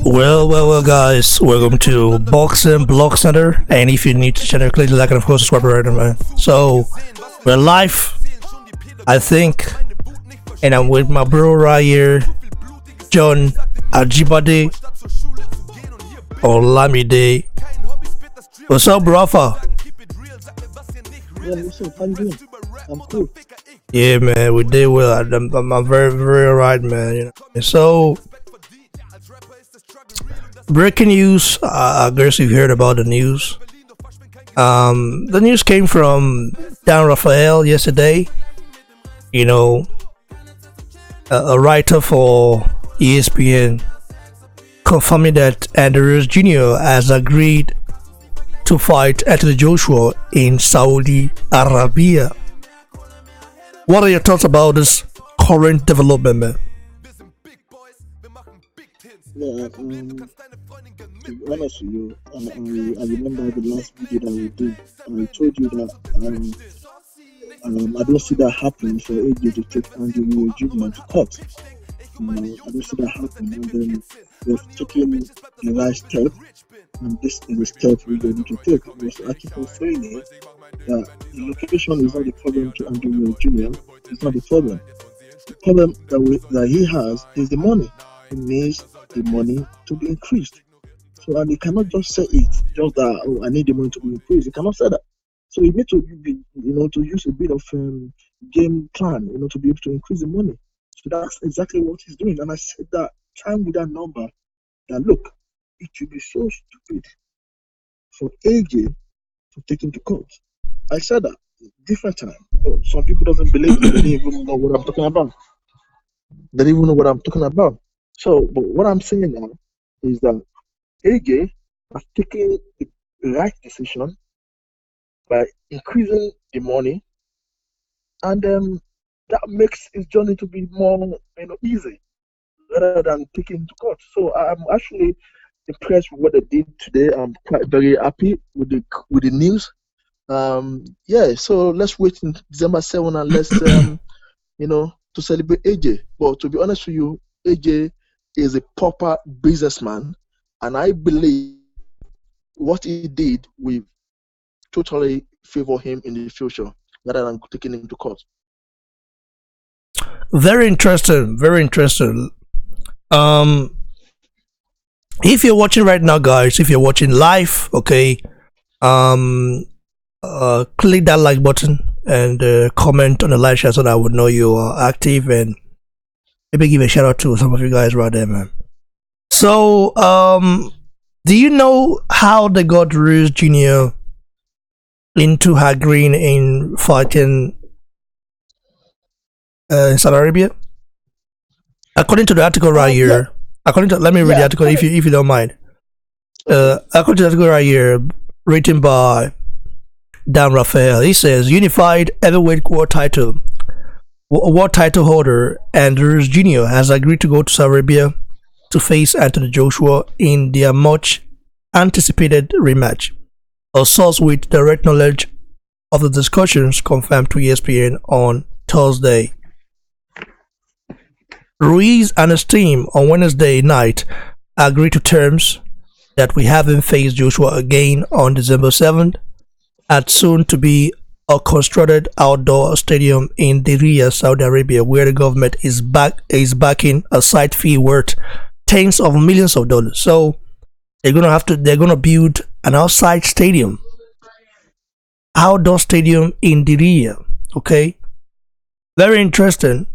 Well, guys, welcome to Boxing Blog Center. And if you're new to the channel, click the like and of course subscribe right now, man. So we're live, I think, and I'm with my bro right here, John Ajibade Olamide. What's up, bro? Yeah, what's up? How you doing? I'm cool. Yeah, man, we did well. I'm very, very alright, man. You know. So, breaking news. I guess you've heard about the news. The news came from Dan Rafael yesterday. You know, a writer for ESPN confirming that Ruiz Jr. has agreed to fight Anthony Joshua in Saudi Arabia. What are your thoughts about this current development, man? Yeah, to be honest with you, I remember the last video that we did. I told you that I don't see that happening for AJ to take Ruiz Jr. to court. I don't see that happening, and then they've taken the right step, and this is the step we need to take. So I keep on saying it, that the location is not the problem to Ruiz Jr. It's not the problem. The problem that he has is the money. He needs the money to be increased. So, and he cannot just say it, just that, oh, I need the money to be increased. He cannot say that. So you need to be, to use a bit of game plan, to be able to increase the money. So that's exactly what he's doing. And I said that time with that number, that look, it would be so stupid for AJ to take him to court. I said that different time. Some people doesn't believe me. They don't even know what I'm talking about. They don't even know what I'm talking about. So, but what I'm saying now is that AJ has taken the right decision by increasing the money, and that makes his journey to be more, easy rather than taking him to court. So I'm actually impressed with what they did today. I'm quite very happy with the news. So let's wait in December 7 and let's to celebrate AJ. But to be honest with you, AJ is a proper businessman, and I believe what he did will totally favor him in the future rather than taking him to court. Very interesting, very interesting. If you're watching right now, guys, if you're watching live, okay, click that like button and comment on the live chat so that I would know you are active, and maybe give a shout out to some of you guys right there, man. So, do you know how they got Ruiz Jr. into agreeing in fighting in Saudi Arabia? According to the article right here, let me read the article if you don't mind. According to the article right here, written by Dan Rafael, he says unified heavyweight world title holder Ruiz Jr. has agreed to go to Saudi Arabia to face Anthony Joshua in their much anticipated rematch. A source with direct knowledge of the discussions confirmed to ESPN on Thursday. Ruiz and his team on Wednesday night agreed to terms that we have him face Joshua again on December 7th at soon to be a constructed outdoor stadium in Diriyah, Saudi Arabia, where the government is backing a site fee worth tens of millions of dollars. So they're gonna build an outside stadium, outdoor stadium in Diriyah. Okay, very interesting.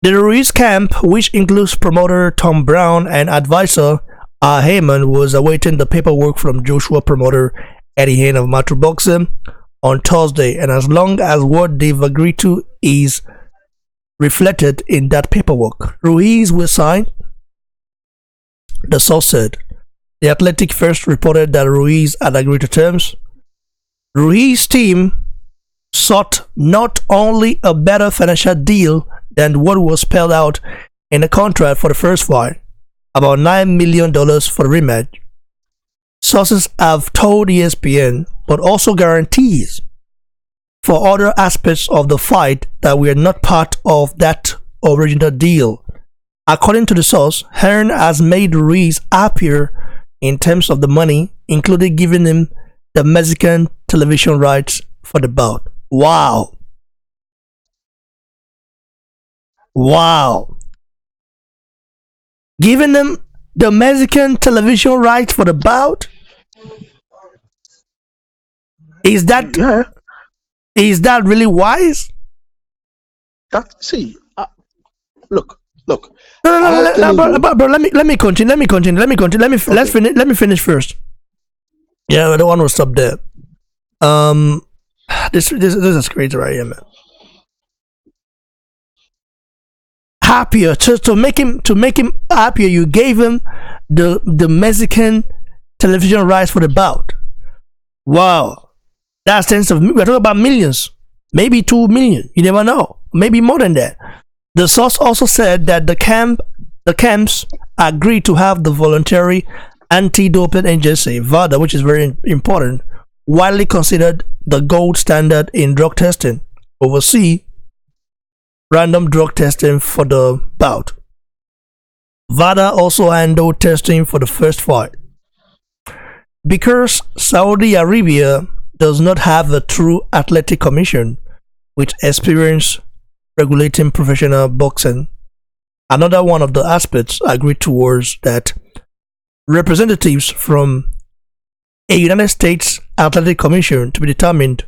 The Ruiz camp, which includes promoter Tom Brown and advisor Heyman, was awaiting the paperwork from Joshua promoter Eddie Hearn of Matru Boxing on Thursday, and as long as what they've agreed to is reflected in that paperwork, Ruiz will sign. The source said. The Athletic first reported that Ruiz had agreed to terms. Ruiz's team sought not only a better financial deal than what was spelled out in the contract for the first fight, about $9 million for the rematch, sources have told ESPN, but also guarantees for other aspects of the fight that were not part of that original deal. According to the source, Hearn has made Ruiz happier in terms of the money, including giving him the Mexican television rights for the bout. Wow. Wow. Giving them the Mexican television rights for the bout? Is that Yeah, really wise? see, look. No, I no, was no, no, telling you. but let me continue. Let me finish first. Yeah, I don't want to stop there. Um, this is crazy right here, man. Happier to make him happier. You gave him the Mexican television rights for the bout. Wow, that's tens of. We're talking about millions, maybe 2 million. You never know. Maybe more than that. The source also said that the camps agreed to have the voluntary anti-doping agency (VADA), which is very important, widely considered the gold standard in drug testing, oversee random drug testing for the bout. VADA also handled testing for the first fight. Because Saudi Arabia does not have a true athletic commission with experience regulating professional boxing, another one of the aspects agreed towards that representatives from a United States Athletic Commission to be determined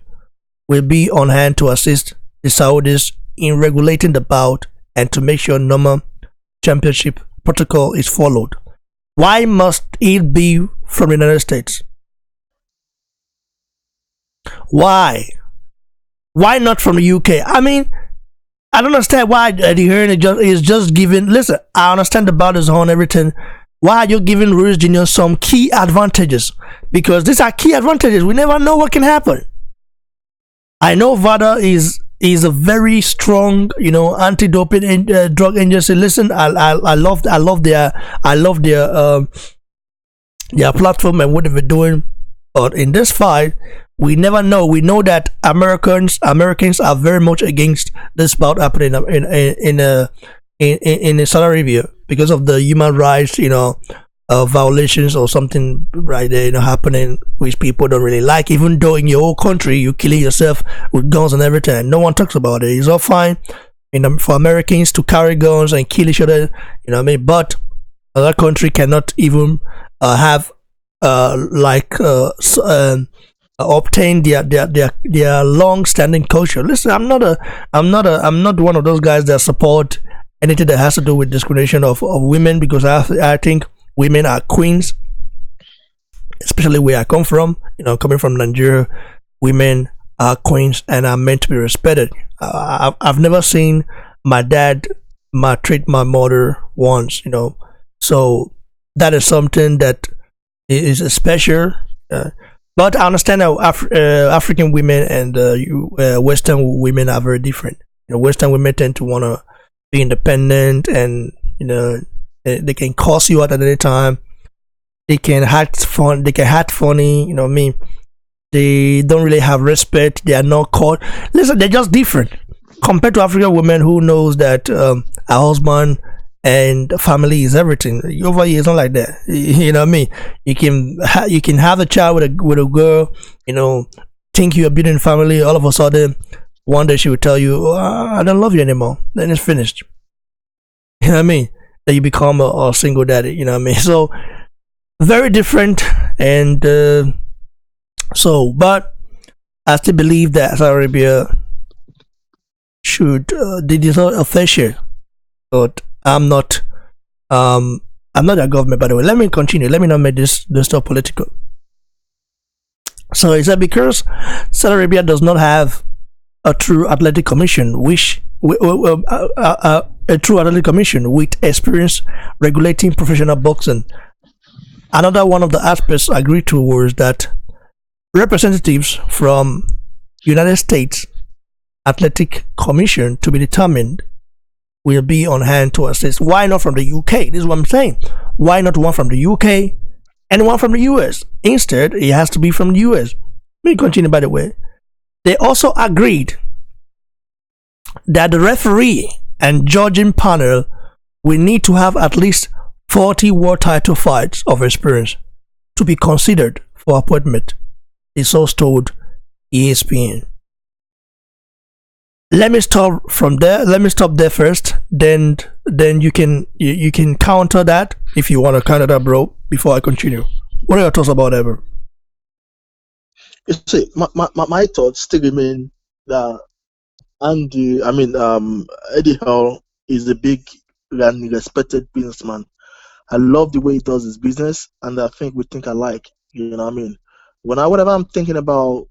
will be on hand to assist the Saudis in regulating the bout and to make sure normal championship protocol is followed. Why must it be from the United States? Why? Why not from the UK? I mean, I don't understand why the hearing is just giving. Listen, I understand the bout is on everything. Why are you giving Ruiz Jr. some key advantages? Because these are key advantages. We never know what can happen. I know VADA is a very strong, anti-doping drug agency. Listen, I love their platform and what they're doing. But in this fight, we never know. We know that Americans are very much against this bout happening in Saudi Arabia because of the human rights, violations or something right there, happening, which people don't really like. Even though in your own country you're killing yourself with guns and everything, no one talks about it. It's all fine, for Americans to carry guns and kill each other, But other country cannot even have obtain their long-standing culture. Listen, I'm not one of those guys that support anything that has to do with discrimination of women, because I think women are queens, especially where I come from. Coming from Nigeria, women are queens and are meant to be respected. I've never seen my dad maltreat my mother once, so that is something that is special. But I understand how African women and Western women are very different. Western women tend to want to be independent, and they can curse you out at any time. They can act fun. They can act funny. They don't really have respect. They are not caught. Listen, they're just different compared to African women who knows that a husband and family is everything. Over here, it's not like that. You know what I mean? You can have a child with a girl. think you're building a family. All of a sudden, one day she will tell you, oh, I don't love you anymore. Then it's finished. You know what I mean? Then you become a single daddy. You know what I mean? So very different. And but I still believe that Saudi Arabia should they deserve a fair share. But I'm not a government, by the way. Let me continue. Let me not make this stuff political. So is that because Saudi Arabia does not have a true athletic commission, a true athletic commission with experience regulating professional boxing? Another one of the aspects agreed to was that representatives from United States Athletic Commission to be determined will be on hand to assist. Why not from the UK? This is what I'm saying. Why not one from the UK and one from the US? Instead, it has to be from the US. Let me continue, by the way. They also agreed that the referee and judging panel will need to have at least 40 world title fights of experience to be considered for appointment. The source told ESPN. Let me stop from there. Let me stop there first. Then you can counter that if you want to counter that, bro. Before I continue, what are your thoughts about ever? You see, my thoughts still remain that Eddie Hall is a big and respected businessman. I love the way he does his business, and I think we think alike. You know what I mean? Whenever I'm thinking about,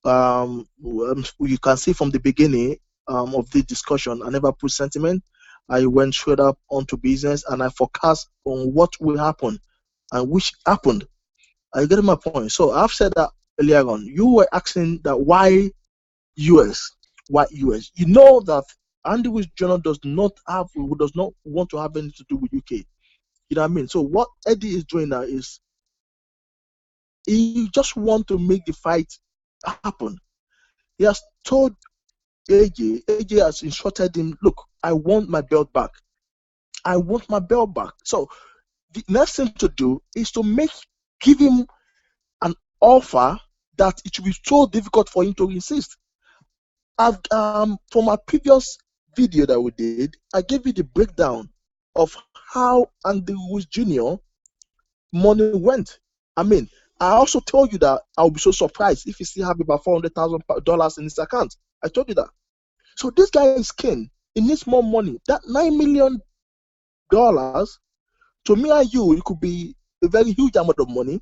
you can see from the beginning of the discussion, I never put sentiment. I went straight up onto business, and I forecast on what will happen, and which happened. I get my point. So I've said that earlier on. You were asking that why US? Why US? You know that Andy Ruiz Jr. does not want to have anything to do with UK. You know what I mean? So what Eddie is doing now is he just want to make the fight happen. He has told AJ has instructed him, look, I want my belt back. I want my belt back. So the next thing to do is to give him an offer that it will be so difficult for him to insist. For my previous video that we did, I gave you the breakdown of how Andy Ruiz Jr. money went. I mean, I also told you that I'll be so surprised if he still have about $400,000 in his account. I told you that. So this guy is keen. He needs more money. That $9 million, to me and you, it could be a very huge amount of money.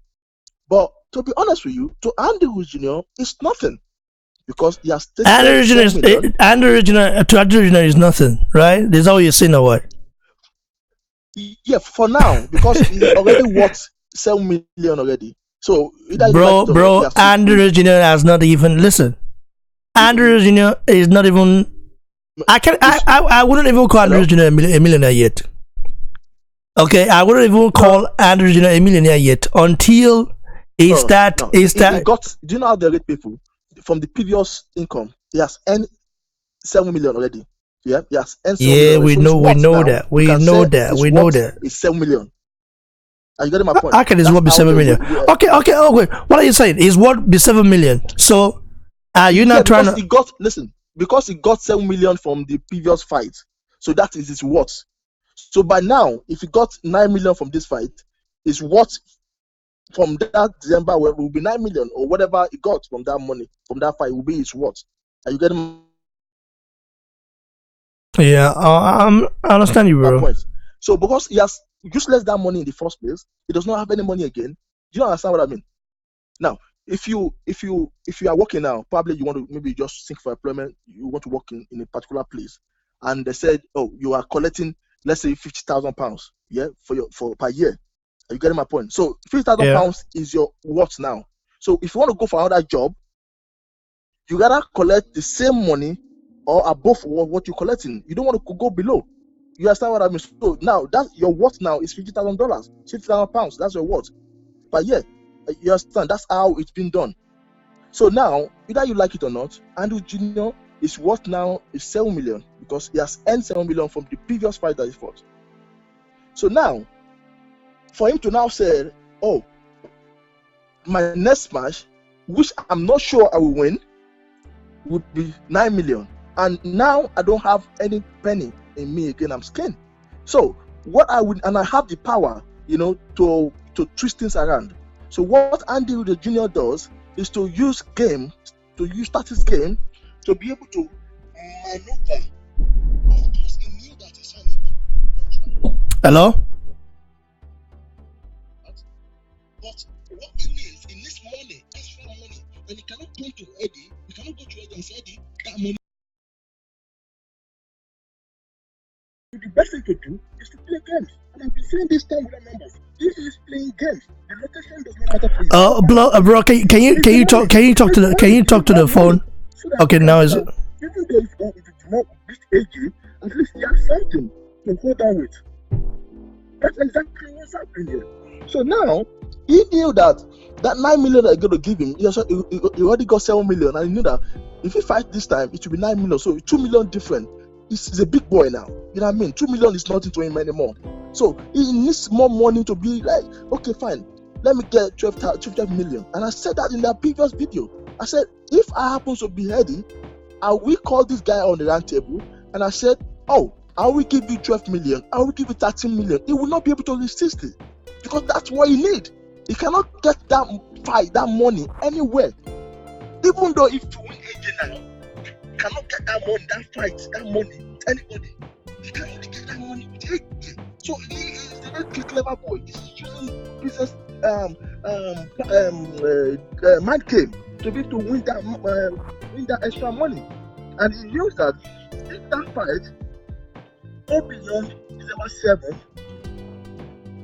But to be honest with you, to Andy Ruiz Jr., it's nothing. Because he has taken Andy Ruiz is nothing, right? This is all you're saying or what? Yeah, for now, because he's already worth 7 million already. So bro, Andy Ruiz Jr. has not even listen. Andy Ruiz Jr. is not even. I wouldn't even call Andy Ruiz Jr. a millionaire yet. Okay, I wouldn't even call Andy Ruiz Jr. a millionaire yet until he got. Do you know how they rate people? From the previous income, he has earned 7 million already. Yeah, yes. Yeah, we know that. We know that. It's 7 million. Are you getting my point? How can his worth be 7 million? Okay. Oh, wait. What are you saying? His worth be 7 million. So, you're not trying to. Because he got 7 million from the previous fight. So that is his worth. So by now, if he got 9 million from this fight, his worth from that December will be 9 million or whatever he got from that money, from that fight, will be his worth. Are you getting? Yeah, I understand you, bro. So because he has useless that money in the first place, he does not have any money again. Do you understand what I mean? Now, if you are working now, probably you want to maybe just seek for employment, you want to work in a particular place, and they said, oh, you are collecting, let's say £50,000, yeah, for per year. Are you getting my point? So £50,000 is your worth now. So if you want to go for another job, you gotta collect the same money or above what you're collecting. You don't want to go below. You understand what I mean? So now that your worth now is $50,000, £50,000. That's your worth per year. You understand? That's how it's been done. So now, either you like it or not, Andrew Jr. is worth now is 7 million because he has earned 7 million from the previous fight that he fought. So now, for him to now say, oh, my next match which I'm not sure I will win, would be 9 million. And now I don't have any penny in me again. I'm skinned. So what I would, and I have the power, to twist things around. So what Andy the Junior does is to use status game to be able to maneuver. Because he knew that he's Hello? But what he needs money, extra money, and he cannot go to Eddie. He cannot go to Eddie and say, Eddie, that money. The best thing to do is to play games. And I've been saying this time with the members. This is playing games. The location does not matter, please. Bro, can you talk to the phone? Okay, now is it? Even though if you do not beat AJ, at least you have something to hold on with. That's exactly what's happening here. So now he knew that 9 million they're going to give him. He already got 7 million, and he knew that if he fights this time, it will be 9 million. So 2 million different. He's a big boy now. You know what I mean? 2 million is nothing to him anymore. So he needs more money to be like, okay, fine, let me get 12 million. And I said that in that previous video. I said, if I happen to be heady, I will call this guy on the round table, and I said, oh, I will give you 12 million. I will give you 13 million. He will not be able to resist it because that's what he need. He cannot get that fight, that money anywhere. Even though if you win AJ now, you cannot get that money, that fight, that money with anybody. You can only get that money with AJ. So he is a very clever boy. He's using business mind game to be able to win that extra money. And he knows that if that fight go beyond December 7th,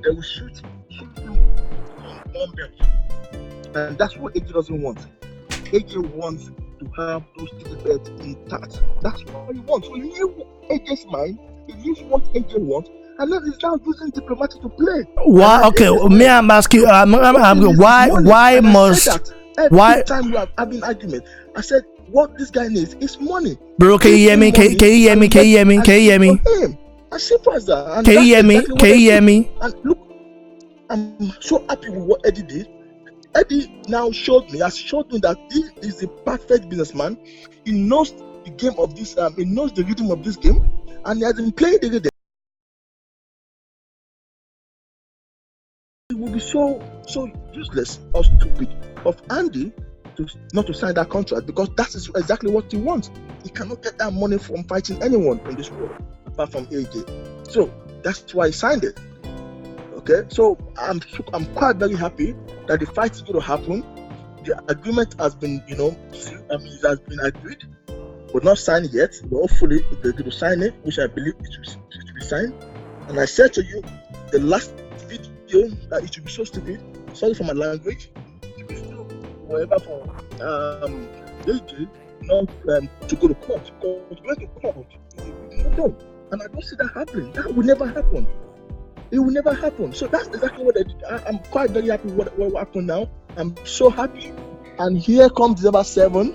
they will shoot him on one belt. And that's what AJ doesn't want. AJ wants to have those 3 belts intact. That's what he wants. So he knew AJ's mind, he knew what AJ wants, and then he's now using diplomacy to play. Why? Okay, may I ask you? Why must? Every time we have having argument, I said what this guy needs is money. Bro, can you hear me? Can you hear me? Can you hear me? Can you hear me? As simple as that. And can you hear me? Can you hear me? And look, I'm so happy with what Eddie did. Eddie now has showed me that he is a perfect businessman. He knows the game of this. He knows the rhythm of this game, and he has been playing the rhythm. It would be so useless or stupid of Andy not to sign that contract, because that is exactly what he wants. He cannot get that money from fighting anyone in this world apart from AJ. So that's why he signed it. Okay, so I'm quite very happy that the fight is going to happen. The agreement has been, it has been agreed, but not signed yet. But hopefully they're going to sign it, which I believe it will be signed. And I said to you, the last video, that it should be so stupid. Sorry for my language. Whatever for AJ not to go to court, because going to court is not done, and I don't see that happening. That will never happen. It will never happen. So that's exactly what I did. I'm quite very happy with what happened now. I'm so happy. And here comes December 7.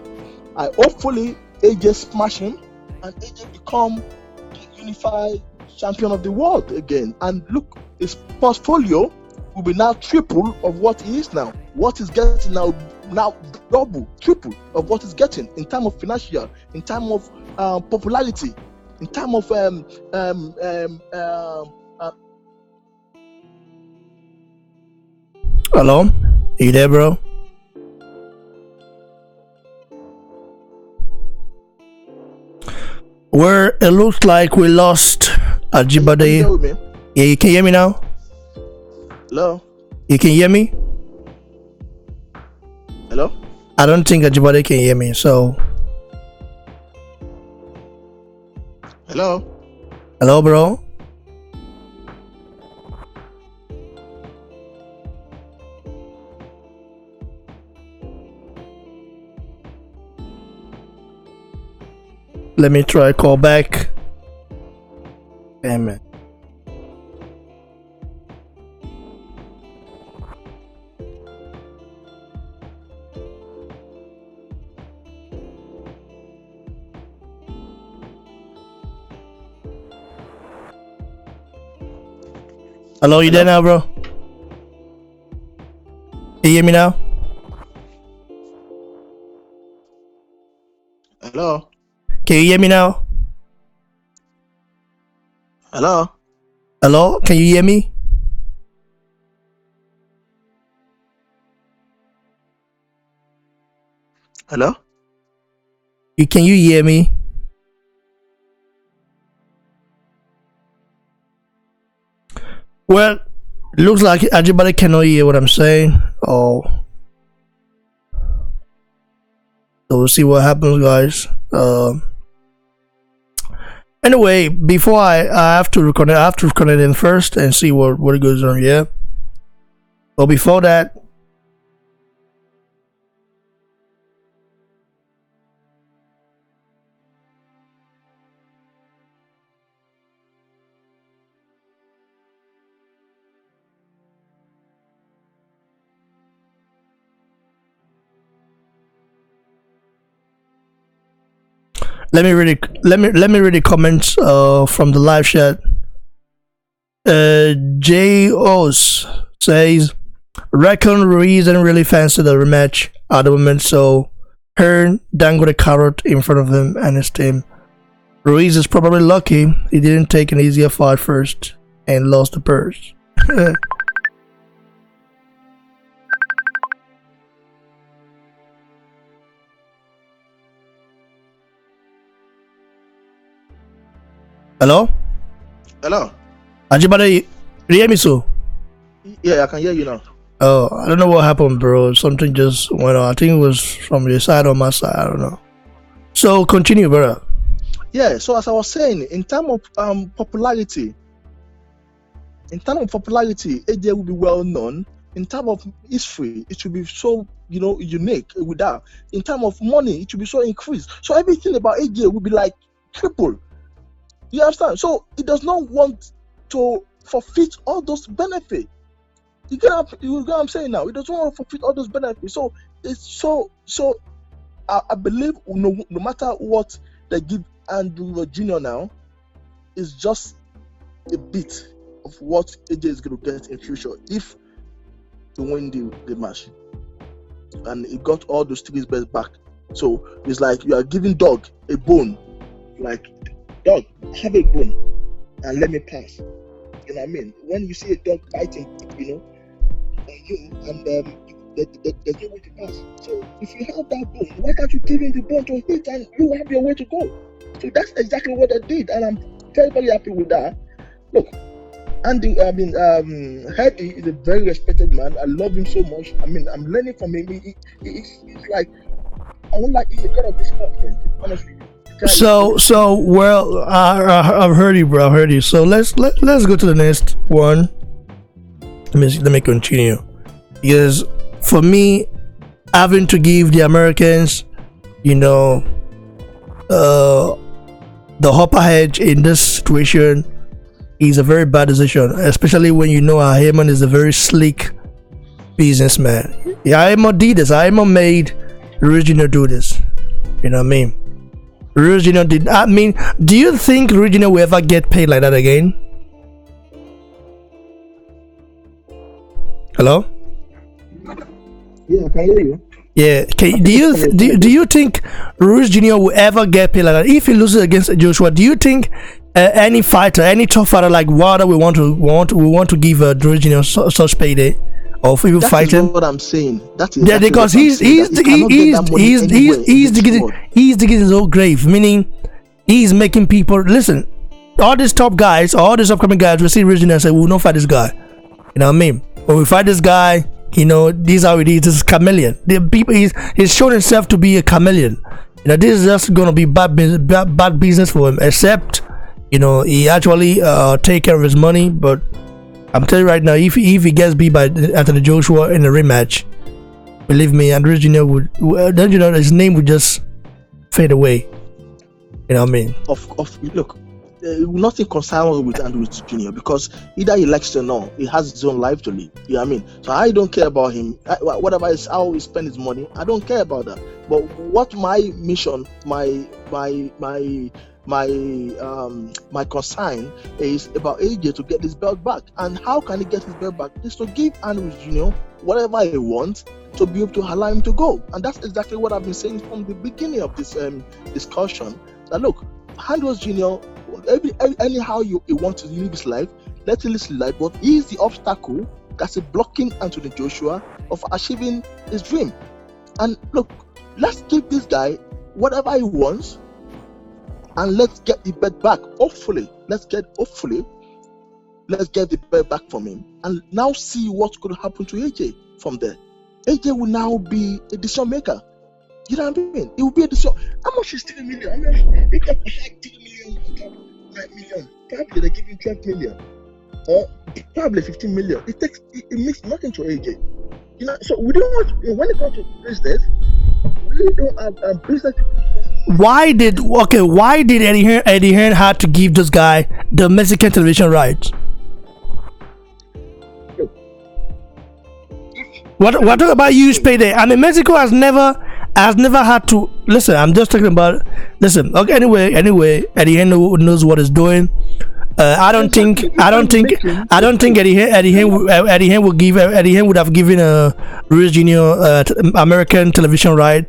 Hopefully AJ smash him and AJ become the unified champion of the world again. And look, his portfolio will be now triple of what he is now. What he's getting now double, triple of what he's getting in terms of financial, in terms of popularity, in terms of Hello? Are you there, bro? Where it looks like we lost Ajibade. Yeah, you can hear me now? Hello? You can hear me? Hello? I don't think Ajibade can hear me, so. Hello? Hello, bro? Let me try call back. Damn it. Hello, you there now, bro? Can you hear me now? Hello? Can you hear me now? Hello? Hello? Can you hear me? Hello? Can you hear me? Well, looks like everybody cannot hear what I'm saying. Oh, so we'll see what happens, guys. Anyway, before I have to reconnect, I have to reconnect in first and see what goes on. Yeah. But before that, let me read the comments from the live chat. J Os says, reckon Ruiz didn't really fancy the rematch at the moment, so Hearn dangled a carrot in front of him and his team. Ruiz is probably lucky he didn't take an easier fight first and lost the purse. Hello? Hello? Ajibade, you hear me so? Yeah, I can hear you now. Oh, I don't know what happened, bro. Something just went on. I think it was from your side or my side. I don't know. So continue, brother. Yeah, so as I was saying, in terms of popularity, AJ will be well known. In terms of history, it should be so unique with that. In terms of money, it should be so increased. So everything about AJ will be like triple. You understand? So it does not want to forfeit all those benefits. You get what I'm saying now? It doesn't want to forfeit all those benefits. So it's so I believe no matter what they give Andrew Jr. now, is just a bit of what AJ is going to get in future if he win the match. And he got all those three belts back. So it's like you are giving dog a bone. Like, dog, have a bone and let me pass. You know what I mean? When you see a dog biting, and there's no way to pass. So if you have that bone, why can't you give him the bone to hit and you have your way to go? So that's exactly what I did, and I'm very, very happy with that. Look, Andy, Hedy is a very respected man. I love him so much. I mean, I'm learning from him. He's like, I won't like, he's a god of this content, honestly. Well, I've heard you, bro. I've heard you. So let's go to the next one. Let me continue. Because for me, having to give the Americans, the upper edge in this situation is a very bad decision, especially when Heyman is a very slick businessman. Yeah, Heyman did this. Heyman made Ruiz Jr. do this. You know what I mean? Ruiz Jr. did. I mean, do you think Ruiz Jr. will ever get paid like that again? Hello? Yeah, I can hear you. Yeah. Okay. Do you think Ruiz Jr. will ever get paid like that? If he loses against Joshua, do you think any fighter, any top fighter like Wilder, we want to give Ruiz Jr. such payday, or if we fight him? That's what I'm saying. That is because he's digging his own grave. Meaning, he's making people listen. All these top guys, all these upcoming guys, will see Ruiz Jr. and say, "We will not fight this guy." You know what I mean? When we fight this guy, this is how it is. This is chameleon. The people he's shown himself to be a chameleon. This is just gonna be bad business for him. Except, he actually take care of his money. But I'm telling you right now, if he gets beat by Anthony Joshua in a rematch, believe me, Andrew Jr. would, his name would just fade away. You know what I mean? Look. Nothing concerns with Andrew Jr. because either he likes it or not, he has his own life to live. You know what I mean? So I don't care about him. Whatever is how he spend his money, I don't care about that. But what my mission, my my concern is about AJ to get his belt back. And how can he get his belt back? Is to give Andrews Jr. whatever he wants to be able to allow him to go. And that's exactly what I've been saying from the beginning of this discussion. That look, Andrews Jr. anyhow you want to live his life, let him live his life. But he is the obstacle that's blocking Anthony Joshua of achieving his dream. And look, let's give this guy whatever he wants, and let's get the belt back. Hopefully, let's get the belt back from him, and now see what's going to happen to AJ from there. AJ will now be a decision maker. You know what I mean? It will be a decision. How much is 3 million? I mean, they can have 3 million, 9 million. Probably they give him 12 million, or probably 15 million. It means nothing to AJ. You know, so we don't want, when it comes to business, we don't have business. Why did Eddie Hearn had to give this guy the Mexican television rights? What talk about huge payday? I mean, Mexico has never had to listen. I'm just talking about listen. Okay, anyway, Eddie Hearn knows what he's doing. I don't think Eddie Hearn would have given Ruiz Jr. American television right.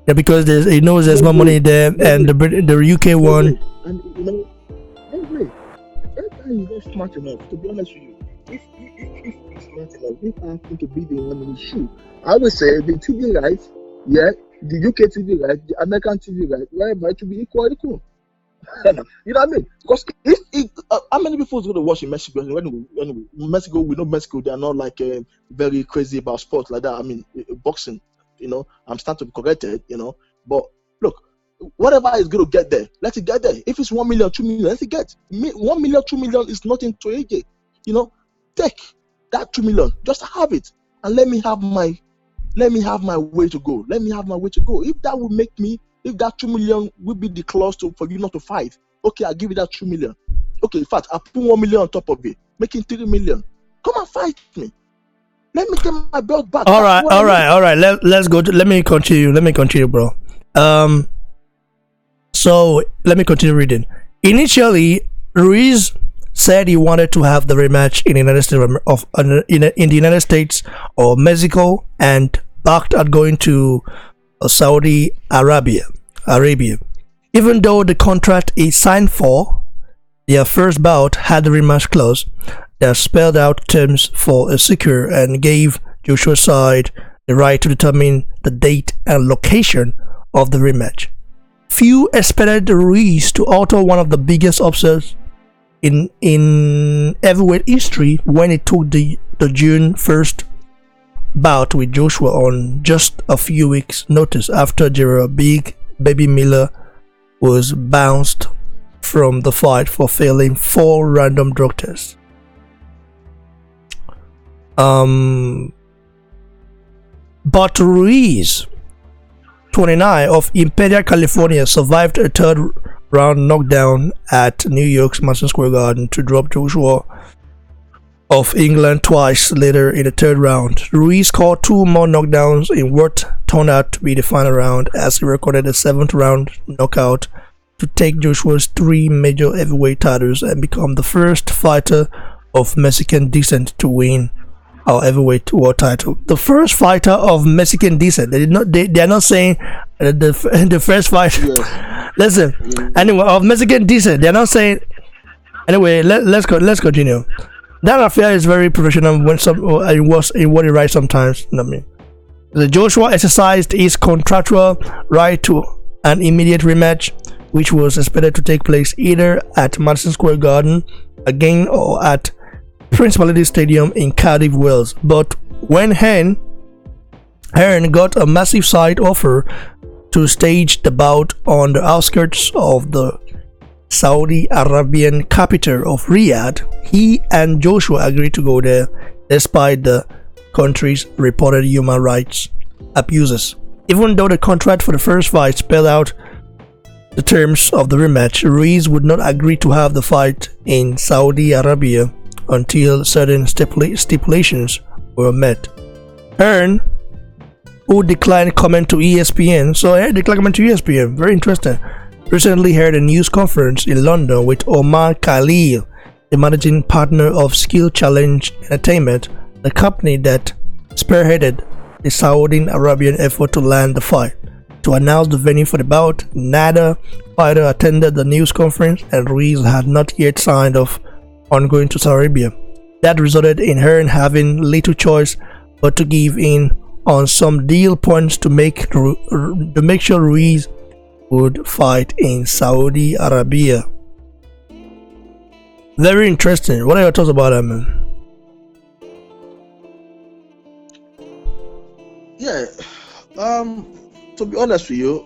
Yeah, because he knows there's more money there, and the UK one. And you know, anyway, that guy is not smart enough. To be honest with you, if he's smart enough, if I happen to be the one in the shoe, I would say the TV rights, yeah, the UK TV rights, the American TV rights, wherever it should be equal. You know what I mean? Because how many people is going to watch in Mexico? When Mexico, we know Mexico, they are not like very crazy about sports like that. I mean, boxing. You know, I'm starting to be corrected, you know. But look, whatever is going to get there, let it get there. If it's 1 million, 2 million, let it get. 1 million, 2 million is nothing to AJ. You know, take that 2 million, just have it, and let me have my way to go. Let me have my way to go. If that would make me, if that 2 million will be the clause for you not to fight, okay, I'll give you that 2 million. Okay, in fact, I'll put 1 million on top of it, making 3 million. Come and fight me. Let me get my belt back. All right. Let's go. Let me continue, bro. So let me continue reading. Initially, Ruiz said he wanted to have the rematch in the United States or Mexico, and backed at going to Saudi Arabia. Even though the contract is signed for, their first bout had the rematch clause that spelled out terms for a secure and gave Joshua's side the right to determine the date and location of the rematch. Few expected Ruiz to alter one of the biggest upsets in heavyweight history when he took the June 1st bout with Joshua on just a few weeks' notice after Gerald Big Baby Miller was bounced from the fight for failing 4 random drug tests. But Ruiz, 29, of Imperial, California, survived a third round knockdown at New York's Madison Square Garden to drop Joshua of England twice later in the third round. Ruiz scored 2 more knockdowns in what turned out to be the final round, as he recorded a 7th round knockout to take Joshua's 3 major heavyweight titles and become the first fighter of Mexican descent to win our heavyweight world title. The first fighter of Mexican descent. They are not saying the first fighter. Yes. Listen, anyway, of Mexican descent. They are not saying. Anyway, let's continue. That affair is very professional when it was in what he writes sometimes. You know what I mean? The Joshua exercised his contractual right to an immediate rematch, which was expected to take place either at Madison Square Garden again or at Principality Stadium in Cardiff, Wales. But when Hearn got a massive side offer to stage the bout on the outskirts of the Saudi Arabian capital of Riyadh, he and Joshua agreed to go there despite the country's reported human rights abuses. Even though the contract for the first fight spelled out the terms of the rematch, Ruiz would not agree to have the fight in Saudi Arabia until certain stipulations were met. Hearn, who declined comment to ESPN, very interesting, recently held a news conference in London with Omar Khalil, the managing partner of Skill Challenge Entertainment, the company that spearheaded the Saudi Arabian effort to land the fight. To announce the venue for the bout, neither fighter attended the news conference, and Ruiz had not yet signed off on going to Saudi Arabia. That resulted in her having little choice but to give in on some deal points to make sure Ruiz would fight in Saudi Arabia. Very interesting. What are your thoughts about that, man? Yeah. To be honest with you,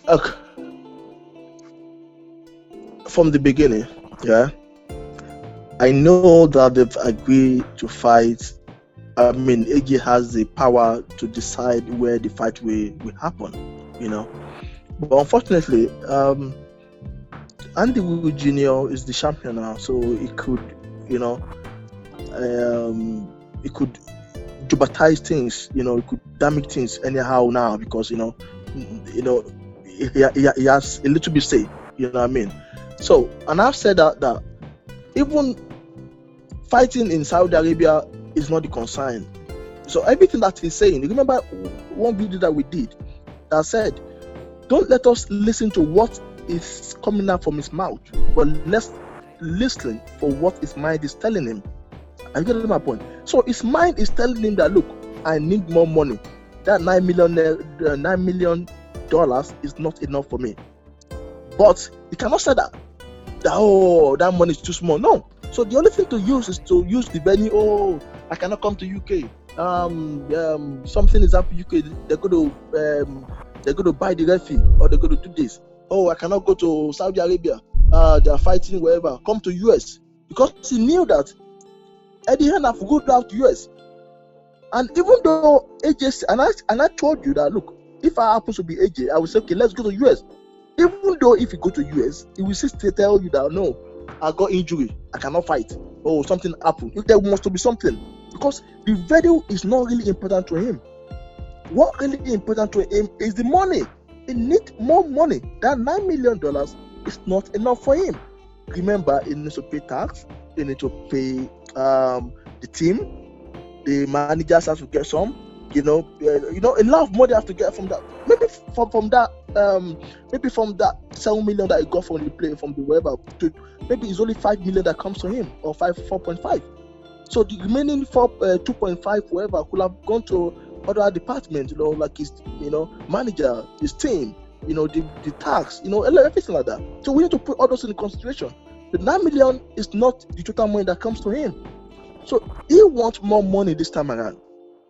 okay, from the beginning, yeah, I know that they've agreed to fight. I mean, AJ has the power to decide where the fight will happen, you know. But unfortunately, Andy Wu Jr. is the champion now, so it could, you know, it could jeopardize things, you know, it could damage things anyhow now because he has a little bit say, you know what I mean. So, and I've said that even fighting in Saudi Arabia is not the concern. So everything that he's saying, you remember one video that we did that said, don't let us listen to what is coming out from his mouth, but let's listen for what his mind is telling him. I'm getting my point. So his mind is telling him that, look, I need more money. That $9 million is not enough for me. But he cannot say that that money is too small. No. So the only thing to use is to use the venue. Oh, I cannot come to UK. Something is happening UK. They're going to buy the referee, or they're going to do this. Oh, I cannot go to Saudi Arabia. They're fighting wherever. Come to US, because he knew that Eddie Hearn have good out to US. And even though AJ, and I told you that, look, if I happen to be AJ, I will say, okay, let's go to US. Even though if you go to US, he will still tell you that, no, I got injury, I cannot fight. Oh, something happened. There must be something, because the value is not really important to him. What really important to him is the money. He needs more money. That $9 million is not enough for him. Remember, he needs to pay tax. He needs to pay the team. The managers have to get some. A lot of money have to get from that. Maybe from that $7 million that he got from the play, from the wherever, maybe it's only $5 million that comes to him, or 4.5. So the remaining 2.5, whoever, could have gone to other departments, like his, manager, his team, the tax, everything like that. So we need to put all those in consideration. The $9 million is not the total money that comes to him. So he wants more money this time around,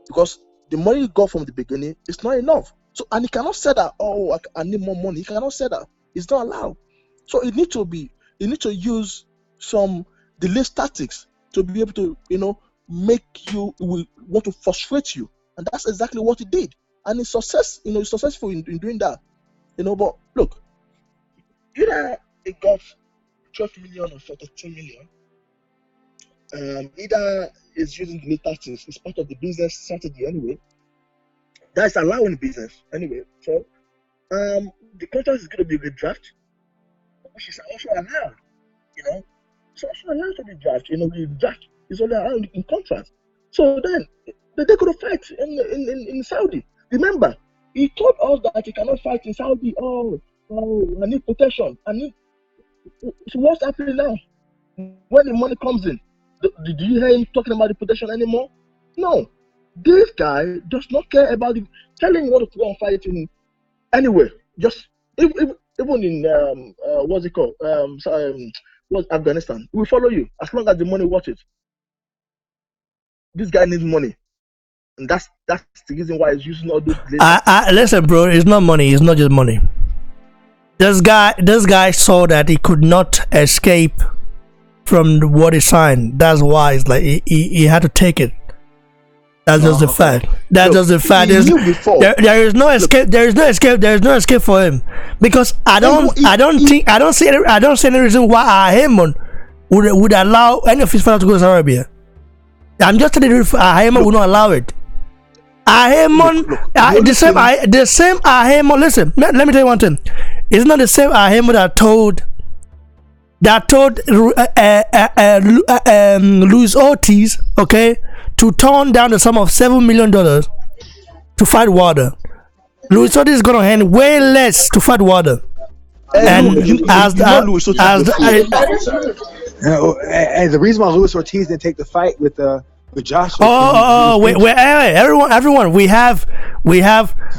because the money he got from the beginning is not enough. So, and he cannot say that, oh, I need more money. He cannot say that. It's not allowed. So he need to use some delay tactics to be able to, make you want to frustrate you. And that's exactly what he did. And he's successful in doing that. But look, either he got 12 million or 42 million. Either is using delay tactics. It's part of the business strategy anyway. That's allowing business anyway. So the contract is going to be redraft, which is also allowed. It's also allowed to be draft. The draft is only allowed in contract. So then they could fight in Saudi. Remember, he told us that he cannot fight in Saudi. Oh, I need protection. So what's happening now? When the money comes in, did you hear him talking about the protection anymore? No. This guy does not care about it. Tell him what to go and fight in anywhere. Just even in what's it called? What's Afghanistan? We will follow you as long as the money watches. This guy needs money, and that's the reason why he's using all those. Listen, bro. It's not money. It's not just money. This guy saw that he could not escape from what he signed. That's why it's like he had to take it. That's just the fact. That's just the fact. There is no escape. There is no escape. There is no escape for him, because I don't see any reason why Ahemon would allow any of his fighters to go to Saudi Arabia. I'm just telling you, Ahemon would not allow it. Ahemon, The only thing, the same Ahemon. Listen, let me tell you one thing. It's not the same Ahemon that told Luis Ortiz, okay, to turn down the sum of $7 million to fight Wilder. Luis Ortiz is gonna hand way less to fight Wilder. And as you know Luis Ortiz as is And the reason why Luis Ortiz didn't take the fight with Joshua. wait, hey, everyone, we have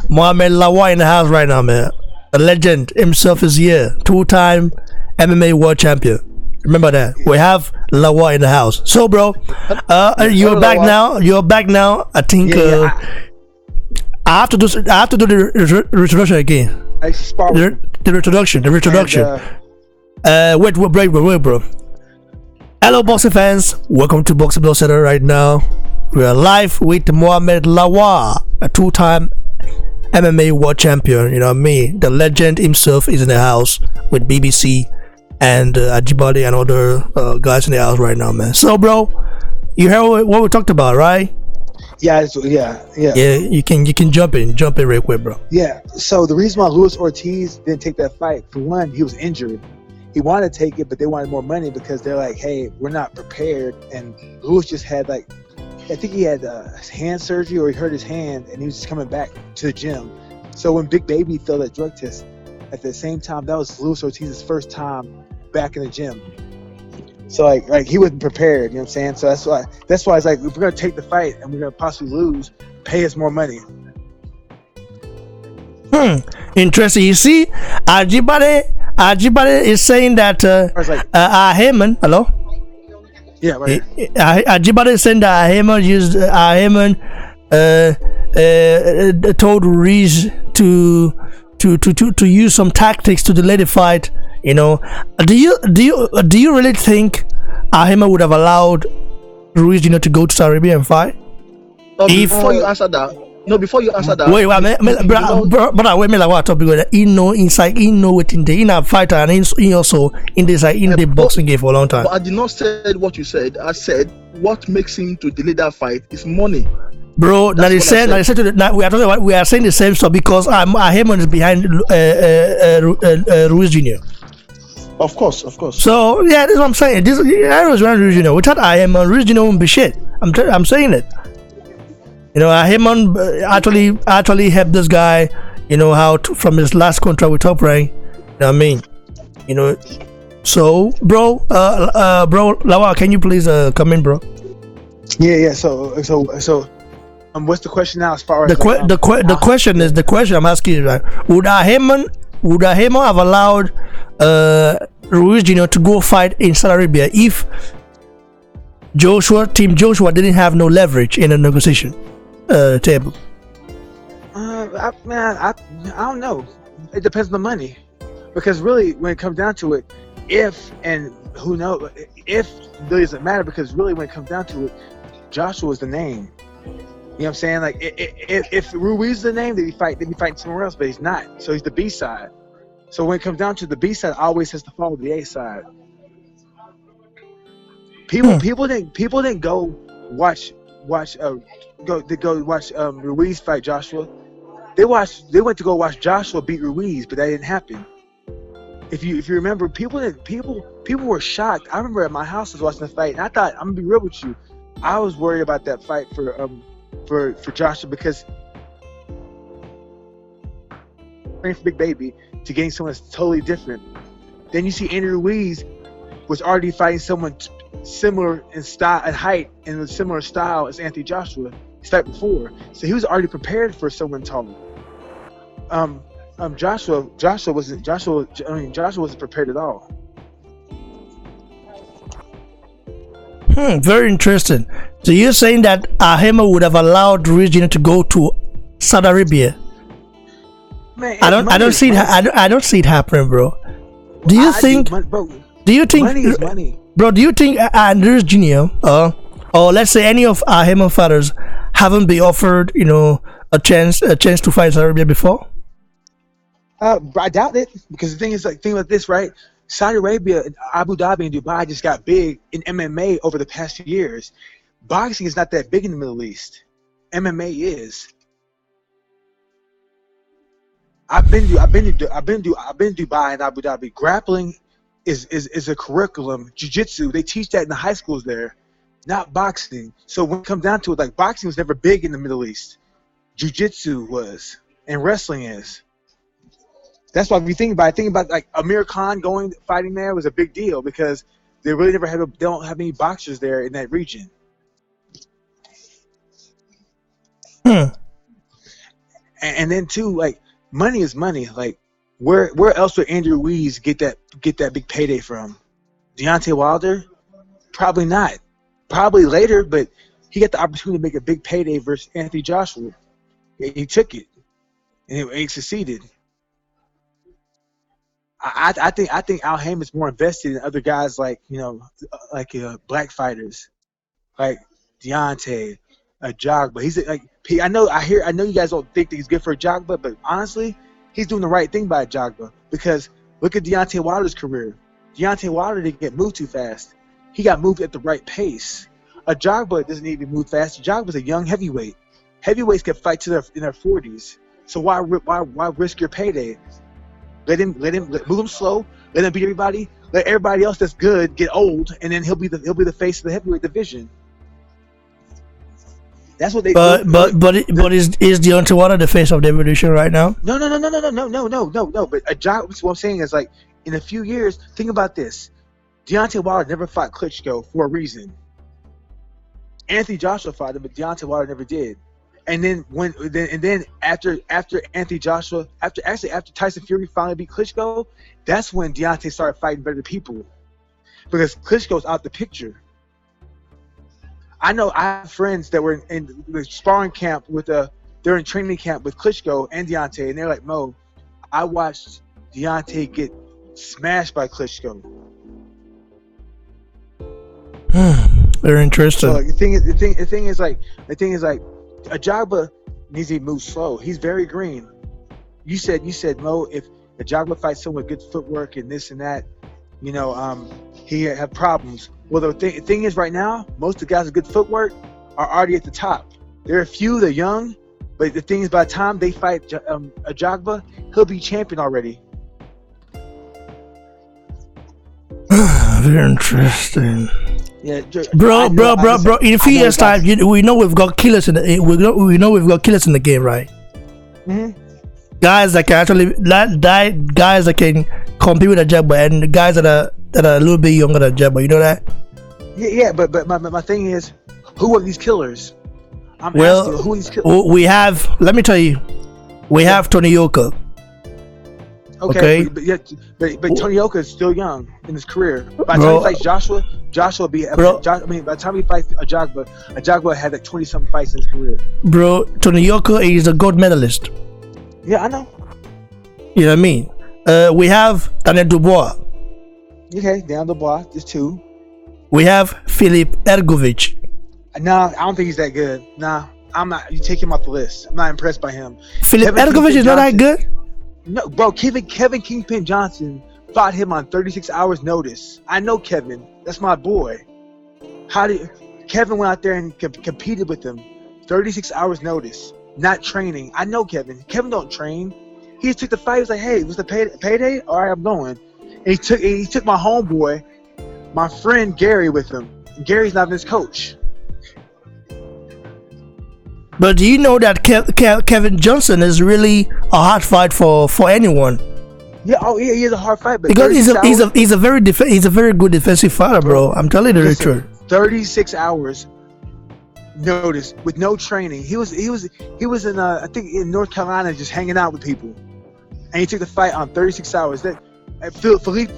Mohamed Lawa in the house right now, man. The legend himself is here, 2-time MMA world champion. Remember that. We have Lawa in the house. So, bro, you're back now. You're back now. I think I have to do the introduction again. The introduction. Wait, bro. Hello, boxing fans. Welcome to Boxing Blow Center right now. We are live with Mohamed Lawa, a 2-time MMA world champion. You know me, the legend himself is in the house with BBC and Ajibade and other guys in the house right now, man. So, bro, you heard what we talked about, right? Yeah. You can jump in real quick, bro. Yeah. So the reason why Luis Ortiz didn't take that fight, for one, he was injured. He wanted to take it, but they wanted more money because they're like, hey, we're not prepared. And Luis just had I think he had hand surgery or he hurt his hand and he was just coming back to the gym. So when Big Baby failed that drug test, at the same time, that was Luis Ortiz's first time back in the gym. So like he wasn't prepared, you know what I'm saying? So that's why it's like, if we're gonna take the fight and we're gonna possibly lose, pay us more money. Interesting. You see, Ajibade is saying that Ahemon, hello? Yeah, right. Ajibade is saying that Ahemon told Ruiz to use some tactics to delay the fight. You know, do you really think Ahemon would have allowed Ruiz, to go to Saudi Arabia and fight? Before you answer that, Wait, wait, me like what topic with he know inside, he know what in the in a fighter, and he also in this in the boxing game for a long time. But I did not say what you said. I said what makes him to delay that fight is money. Bro, we are saying the same stuff because Ahemon is behind Ruiz Jr. Of course. So yeah, that's what I'm saying. This was around Ruiz Jr. Without Ahemon, Ruiz Jr. won't be shit. I'm saying it. Ahemon actually helped this guy. From his last contract with Top Rank. You know what I mean? So, bro, Lawa, can you please come in, bro? Yeah. So, what's the question now? As far as the question I'm asking is, right, would Ahemon have allowed Ruiz Jr. to go fight in Saudi Arabia if Team Joshua didn't have no leverage in the negotiation table? I don't know. It depends on the money, because really, when it comes down to it, if really doesn't matter, because really, when it comes down to it, Joshua is the name. You know what I'm saying? Like, if Ruiz is the name, they'd be fighting somewhere else, but he's not. So he's the B side. So when it comes down to the B side, always has to follow the A side. People didn't go watch Ruiz fight Joshua. They went to go watch Joshua beat Ruiz, but that didn't happen. If you remember, people were shocked. I remember at my house I was watching the fight, and I thought, I'm gonna be real with you, I was worried about that fight for Joshua, because for Big Baby to getting someone that's totally different. Then you see Andy Ruiz was already fighting someone similar in style and height and a similar style as Anthony Joshua his fight before, so he was already prepared for someone taller. Joshua wasn't prepared at all. Very interesting. So you're saying that Ahemon would have allowed Ruiz Jr. to go to Saudi Arabia? Man, I don't see it happening, bro. Do you think money is money? Bro, do you think Ruiz Jr. or let's say any of Ahemon fighters haven't been offered, a chance to fight Saudi Arabia before? I doubt it, because the thing is, think about this, right? Saudi Arabia, Abu Dhabi, and Dubai just got big in MMA over the past few years. Boxing is not that big in the Middle East. MMA is. I've been to Dubai and Abu Dhabi. Grappling is a curriculum. Jiu-jitsu, they teach that in the high schools there, not boxing. So when it comes down to it, like boxing was never big in the Middle East. Jiu-jitsu was, and wrestling is. That's why if you think about like Amir Khan fighting there was a big deal because they really they don't have any boxers there in that region. And then too, like money is money. Like where else would Andrew Ruiz get that big payday from? Deontay Wilder? Probably not. Probably later, but he got the opportunity to make a big payday versus Anthony Joshua. He took it, and he succeeded. I think Al Haymon's more invested in other guys like black fighters, like Deontay, Ajagba. He's like I know you guys don't think that he's good for Ajagba, but honestly, he's doing the right thing by Ajagba because look at Deontay Wilder's career. Deontay Wilder didn't get moved too fast. He got moved at the right pace. Ajagba doesn't need to be moved fast. Ajagba's a young heavyweight. Heavyweights can fight in their 40s. So why risk your payday? Let him move him slow. Let him beat everybody. Let everybody else that's good get old, and then he'll be the face of the heavyweight division. That's what they. But is Deontay Wilder the face of the division right now? No. But what I'm saying is like in a few years, think about this. Deontay Wilder never fought Klitschko for a reason. Anthony Joshua fought him, but Deontay Wilder never did. And then after Anthony Joshua, after Tyson Fury finally beat Klitschko, that's when Deontay started fighting better people, because Klitschko's out the picture. I have friends that were in the sparring camp they're in training camp with Klitschko and Deontay, and they're like, Mo, I watched Deontay get smashed by Klitschko. Very interesting. So the thing is like Ajagba needs to move slow. He's very green. You said Mo, if Ajagba fights someone with good footwork and this and that, he have problems. Well, the thing is right now, most of the guys with good footwork are already at the top. There are a few that are young, but the thing is by the time they fight Ajagba, he'll be champion already. Very interesting. Yeah, bro. In a few years' time, we know we've got killers in the we've got killers in the game, right? Mm-hmm. Guys that can guys that can compete with Ajagba, and the guys that are a little bit younger than Ajagba. You know that? Yeah. But my thing is, who are these killers? Asking, who are these killers? We have. Let me tell you, we have Tony Yoka. Okay. But Tony Yoka is still young in his career. By the time he fights Joshua will be. By the time he fights Ajagba had like 20-something fights in his career. Bro, Tony Yoka is a gold medalist. Yeah, I know. You know what I mean? We have Daniel Dubois. Okay, Daniel Dubois. There's two. We have Filip Ergovic. Nah, I don't think he's that good. Nah, I'm not. You take him off the list. I'm not impressed by him. Filip Ergovic is not that good? No, bro. Kevin Kingpin Johnson fought him on 36 hours notice. I know Kevin. That's my boy. Kevin went out there and competed with him. 36 hours notice. Not training. I know Kevin. Kevin don't train. He just took the fight. He was like, hey, was the payday? All right, I'm going. And he took my homeboy, my friend Gary, with him. Gary's not his coach. But do you know that Kevin Johnson is really a hard fight for anyone? Yeah, he is a hard fight, but because he's a very good defensive fighter, bro. I'm telling you the truth. 36 hours notice with no training. He was in I think in North Carolina just hanging out with people, and he took the fight on 36 hours. That Felipe,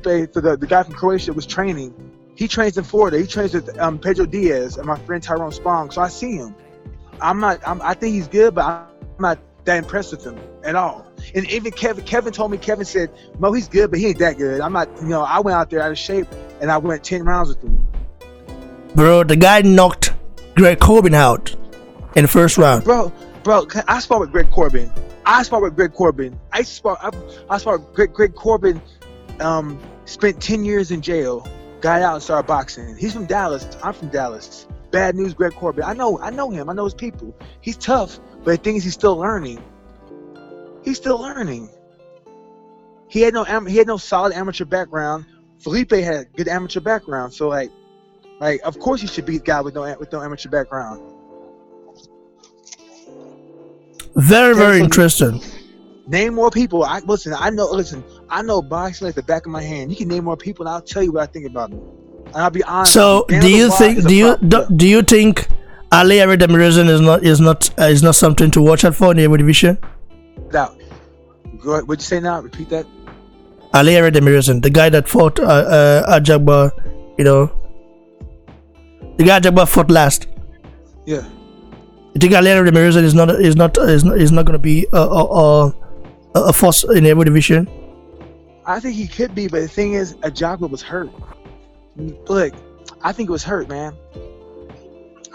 the guy from Croatia, was training. He trains in Florida. He trains with Pedro Diaz and my friend Tyrone Spong. So I see him. I think he's good, but I'm not that impressed with him at all. And even Kevin told me, Kevin said, Mo, he's good, but he ain't that good. I'm not, I went out there out of shape and I went 10 rounds with him. Bro, the guy knocked Greg Corbin out in the first round. Bro, I sparred with Greg Corbin. I sparred Greg Corbin. Greg Corbin spent 10 years in jail, got out and started boxing. He's from Dallas. I'm from Dallas. Bad news, Greg Corbin. I know him. I know his people. He's tough, but the thing is, he's still learning. He's still learning. He had no solid amateur background. Felipe had a good amateur background, so like of course he should beat a guy with no amateur background. Very, very interesting. Name more people. I know boxing like the back of my hand. You can name more people, and I'll tell you what I think about them. And I'll be honest. So, do you think Ali Ramirez is not something to watch out for in the heavyweight division? Doubt. Go ahead. What'd you say now? Repeat that. Ali Ramirez, the guy that fought Ajagba, the guy Ajagba fought last. Yeah. You think Ali Ramirez is not going to be a force in the heavyweight division? I think he could be, but the thing is, Ajagba was hurt. Look, I think it was hurt, man.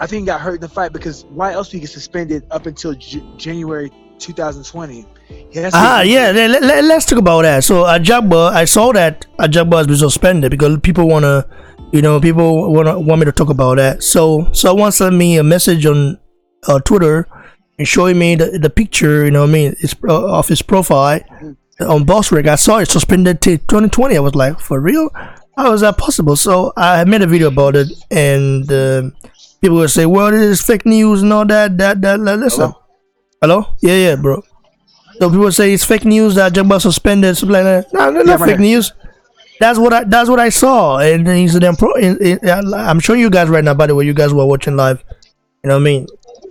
I think he got hurt in the fight because why else would he get suspended up until January 2020? Let's talk about that. So Ajagba, I saw that Ajagba has been suspended because people want me to talk about that. So someone sent me a message on Twitter and showing me the picture, of his profile on BossRec. I saw it suspended till 2020. I was like, for real? How is that possible? So I made a video about it, and people will say, well, this is fake news and all that. Listen. Hello? Yeah, bro. So people say it's fake news that Ajagba suspended, something like that. No, not fake news. That's what I saw, and he's I'm showing you guys right now. By the way, you guys who are watching live, you know what I mean.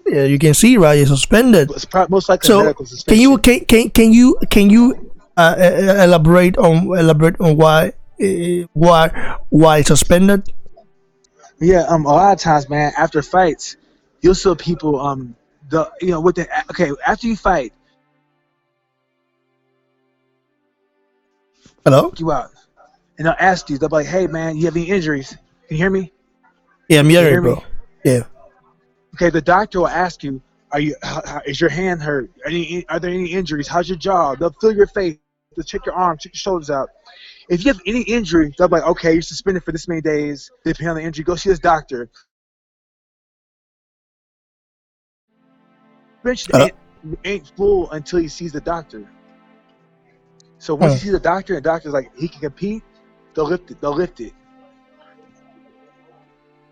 Yeah, you can see right. He's suspended. It's most likely so medical suspension. Can you elaborate on why it's suspended? Yeah, a lot of times, man, after fights, you'll see people after you fight. Hello? You out, and they'll ask you. They'll be like, "Hey, man, you have any injuries? Can you hear me?" Yeah, I'm hearing you, bro. Yeah. Okay, the doctor will ask you, is your hand hurt? Are there any injuries? How's your jaw? They'll feel your face. They'll check your arms, check your shoulders out. If you have any injury, they'll be like, okay, you're suspended for this many days. Depending on the injury, go see this doctor. Suspension ain't full until he sees the doctor. So once you see the doctor, and the doctor's like, he can compete, they'll lift it.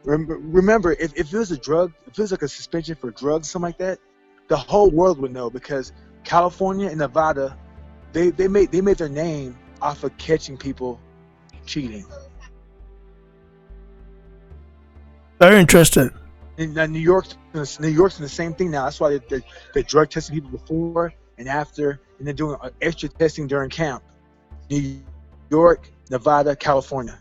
Remember, if it was a drug, if it was like a suspension for drugs, something like that, the whole world would know because California and Nevada, they made their name off of catching people cheating. Very interesting. And New York's in the same thing now. That's why they're drug testing people before and after, and they're doing extra testing during camp. New York, Nevada, California.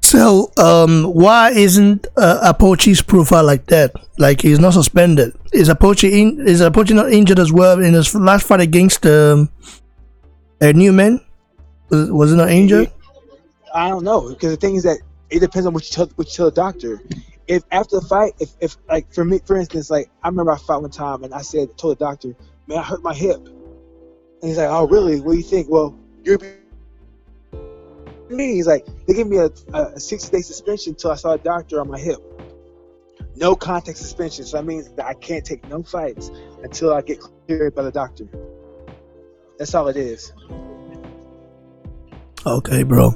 So, why isn't Apochi's profile like that? Like he's not suspended. Is Apochi not injured as well in his last fight against Newman? Was he not injured? I don't know because the thing is that it depends on what you tell the doctor. If after the fight, if like for me, for instance, like I remember I fought one time and I told the doctor, man, I hurt my hip, and he's like, oh really? What do you think? Well, you're me. He's like, they gave me a 60-day suspension until I saw a doctor on my hip. No contact suspension. So that means that I can't take no fights until I get cleared by the doctor. That's all it is. Okay, bro.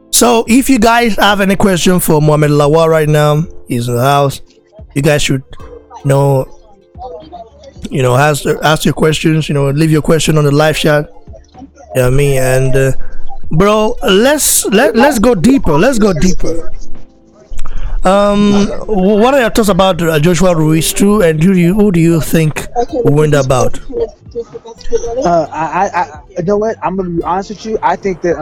So if you guys have any question for Muhammad Lawal right now, he's in the house. You guys should, ask your questions. Leave your question on the live chat. You know what I mean? And bro, let's go deeper. Let's go deeper. What are your thoughts about Joshua Ruiz too? And who do you think will win that bout? I you know what? I'm gonna be honest with you. I think that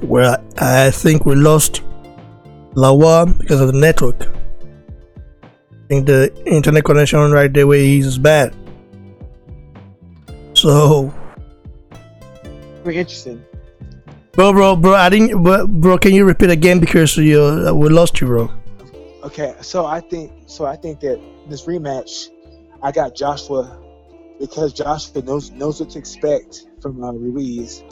Well, I think we lost Lawal because of the network. I think the internet connection right there where he is bad. So, very interesting. Bro, I didn't. Bro, can you repeat again because we lost you, bro. Okay, so I think that this rematch, I got Joshua because Joshua knows what to expect from Ruiz.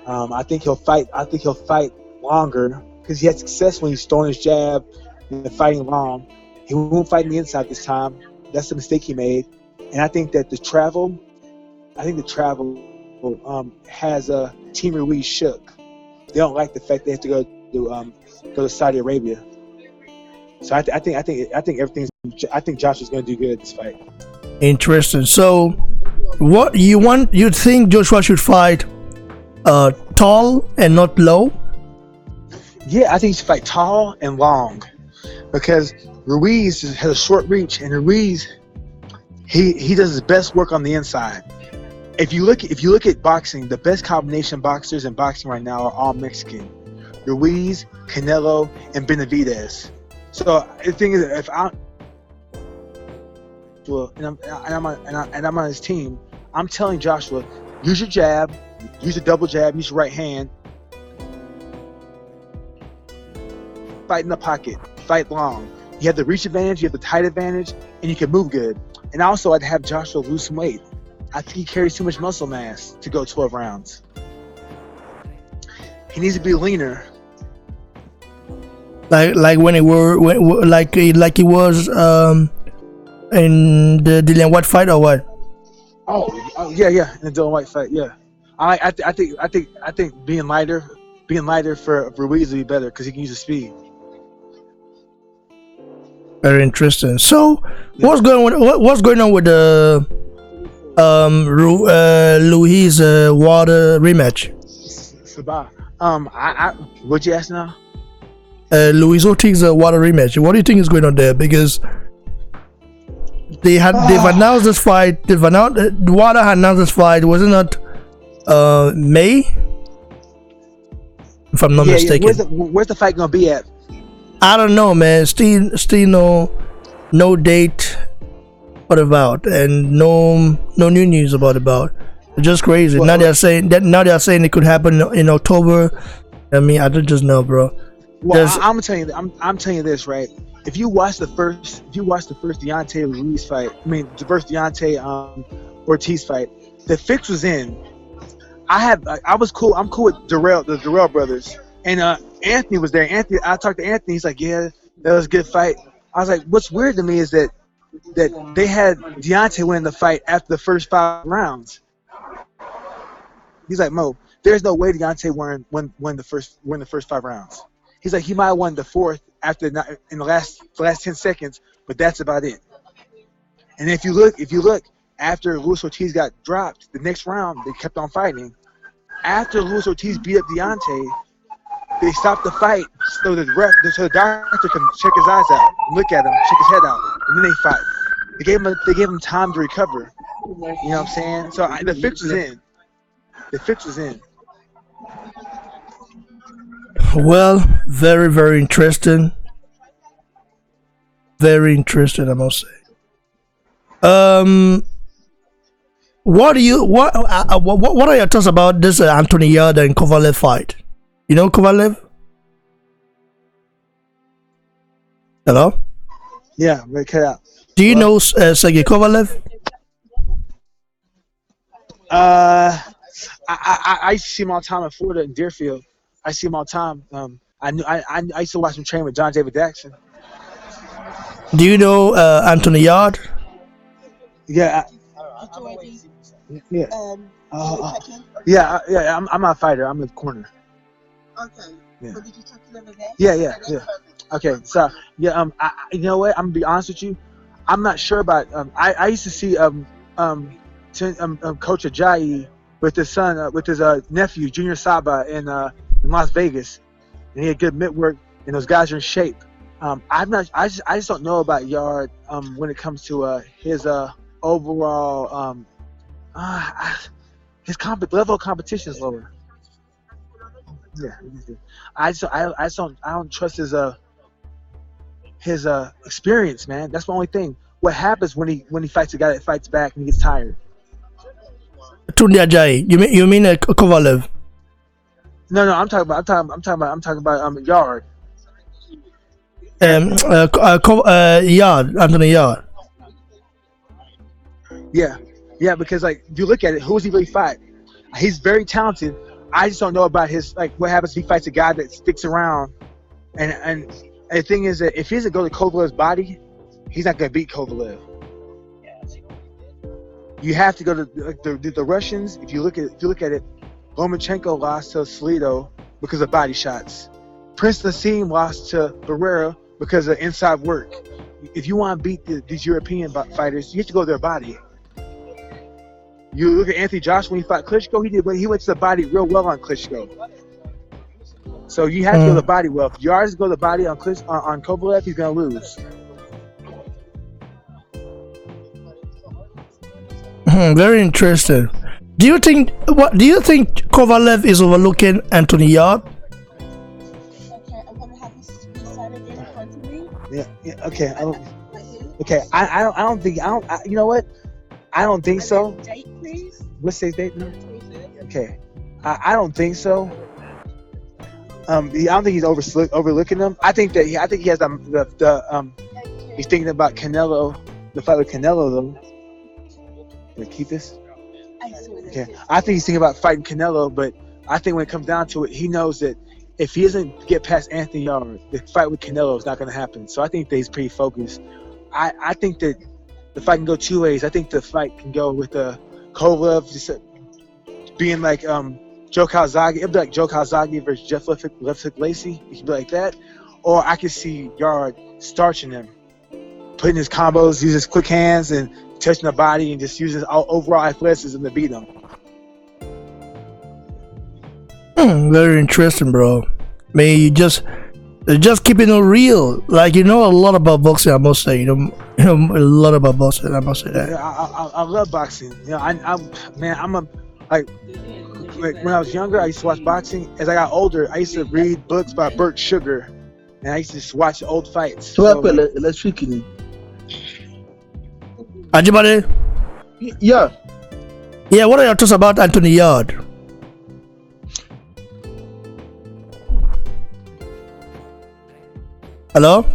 I think he'll fight. I think he'll fight longer because he had success when he's throwing his jab, than fighting long. He won't fight on the inside this time. That's the mistake he made. And I think that the travel has Team Ruiz shook. They don't like the fact they have to go to Saudi Arabia. So I think everything's. I think Josh is going to do good this fight. Interesting. So, what you want? You think Joshua should fight tall and not low? Yeah, I think he should fight tall and long, because Ruiz has a short reach, and Ruiz he does his best work on the inside. If you look at boxing, the best combination boxers in boxing right now are all Mexican: Ruiz, Canelo, and Benavidez. So the thing is, if I'm on his team, I'm telling Joshua, use your jab, use a double jab, use your right hand, fight in the pocket, fight long. You have the reach advantage, you have the height advantage, and you can move good. And also, I'd have Joshua lose some weight. I think he carries too much muscle mass to go 12 rounds. He needs to be leaner. Like when he was in the Dillian White fight or what? Oh yeah, in the Dylan White fight, yeah. I think being lighter for Ruiz would be better because he can use the speed. Very interesting. So, what's going on with the Luis Water rematch? Sabah. What'd you ask now? Luis Ortiz Water rematch. What do you think is going on there? Because they've announced this fight. Water had announced this fight. Was it not May? If I'm not mistaken. Where's the fight gonna be at? I don't know, man. Still no date about, and no new news about. It's just crazy. Now they're saying it could happen in October. I mean, I don't just know, bro. Well, I'm telling you this, right? If you watch the first Deontay Ruiz fight, the first Deontay Ortiz fight, the fix was in. I was cool. I'm cool with the Durrell brothers, and Anthony was there. I talked to Anthony. He's like, yeah, that was a good fight. I was like, what's weird to me is that they had Deontay win the fight after the first 5 rounds. He's like, Mo, there's no way Deontay won the first 5 rounds. He's like, he might have won the 4th in the last 10 seconds, but that's about it. And if you look after Luis Ortiz got dropped, the next round they kept on fighting. After Luis Ortiz beat up Deontay, they stopped the fight so the doctor can check his eyes out, look at him, check his head out, and then they fight. They gave him time to recover. You know what I'm saying? So the fix was in. The fix was in. Well, very, very interesting. Very interesting, I must say. What are your thoughts about this Anthony Yarde and Kovalev fight? You know Kovalev? Hello? Yeah, we cut out. Do you know Sergey Kovalev? I see him all the time in Florida in Deerfield. I see him all the time. I used to watch him train with John David Jackson. Do you know Anthony Yarde? Yeah. I'm not a fighter. I'm in the corner. Okay. Yeah. So did you talk to them today? Yeah. Okay. So you know what? I'm gonna be honest with you. I'm not sure about. I used to see Coach Ajayi with his son, with his nephew Junior Saba in Las Vegas, and he had good mitt work, and those guys are in shape. I just don't know about Yarde when it comes to his overall his level of competition is lower. Yeah, I don't trust his experience, man. That's the only thing. What happens when he fights a guy that fights back and he gets tired? Tunde Ajayi. You mean Kovalev? No, I'm talking about Yarde. Yarde, Anthony Yarde. Yeah, because like if you look at it, who does he really fight? He's very talented. I just don't know about his what happens if he fights a guy that sticks around and And the thing is that if he doesn't go to Kovalev's body, he's not going to beat Kovalev. You have to go to the Russians. If you look at it, Lomachenko lost to Salido because of body shots. Prince Nassim lost to Barrera because of inside work. If you want to beat these European fighters, you have to go to their body. You look at Anthony Joshua when he fought Klitschko. He went to the body real well on Klitschko. So you have to go to the body well. If Yards go to the body on Kovalev, he's gonna lose. Very interesting. Do you think Kovalev is overlooking Anthony Yard? Okay, I'm gonna have this sign again in front of me. Yeah. Okay. I don't think. You know what? I don't think so. Date, please. What's his date now? Okay. I don't think so. I don't think he's overlooking them. I think he has he's thinking about Canelo, the fight with Canelo though. Can I keep this? Okay. I think he's thinking about fighting Canelo, but I think when it comes down to it, he knows that if he doesn't get past Anthony Yarde, the fight with Canelo is not going to happen. So I think that he's pretty focused. I think that the fight can go two ways. I think the fight can go with Kovalev just being like Joe Calzaghe. It'd be like Joe Calzaghe versus Jeff Left Lacey. It could be like that. Or I could see Yarde starching him, putting his combos, using his quick hands and touching the body and just using overall athleticism to beat him. Very interesting, bro. Man, you just keeping it real. Like, you know a lot about boxing, I must say. You know a lot about boxing, I must say that. Yeah, I love boxing. You know, when I was younger, I used to watch boxing. As I got older, I used to read books by Burt Sugar, and I used to just watch old fights. So electric. Ajibade? Yeah. Yeah, what are your thoughts about Anthony Yarde? Hello?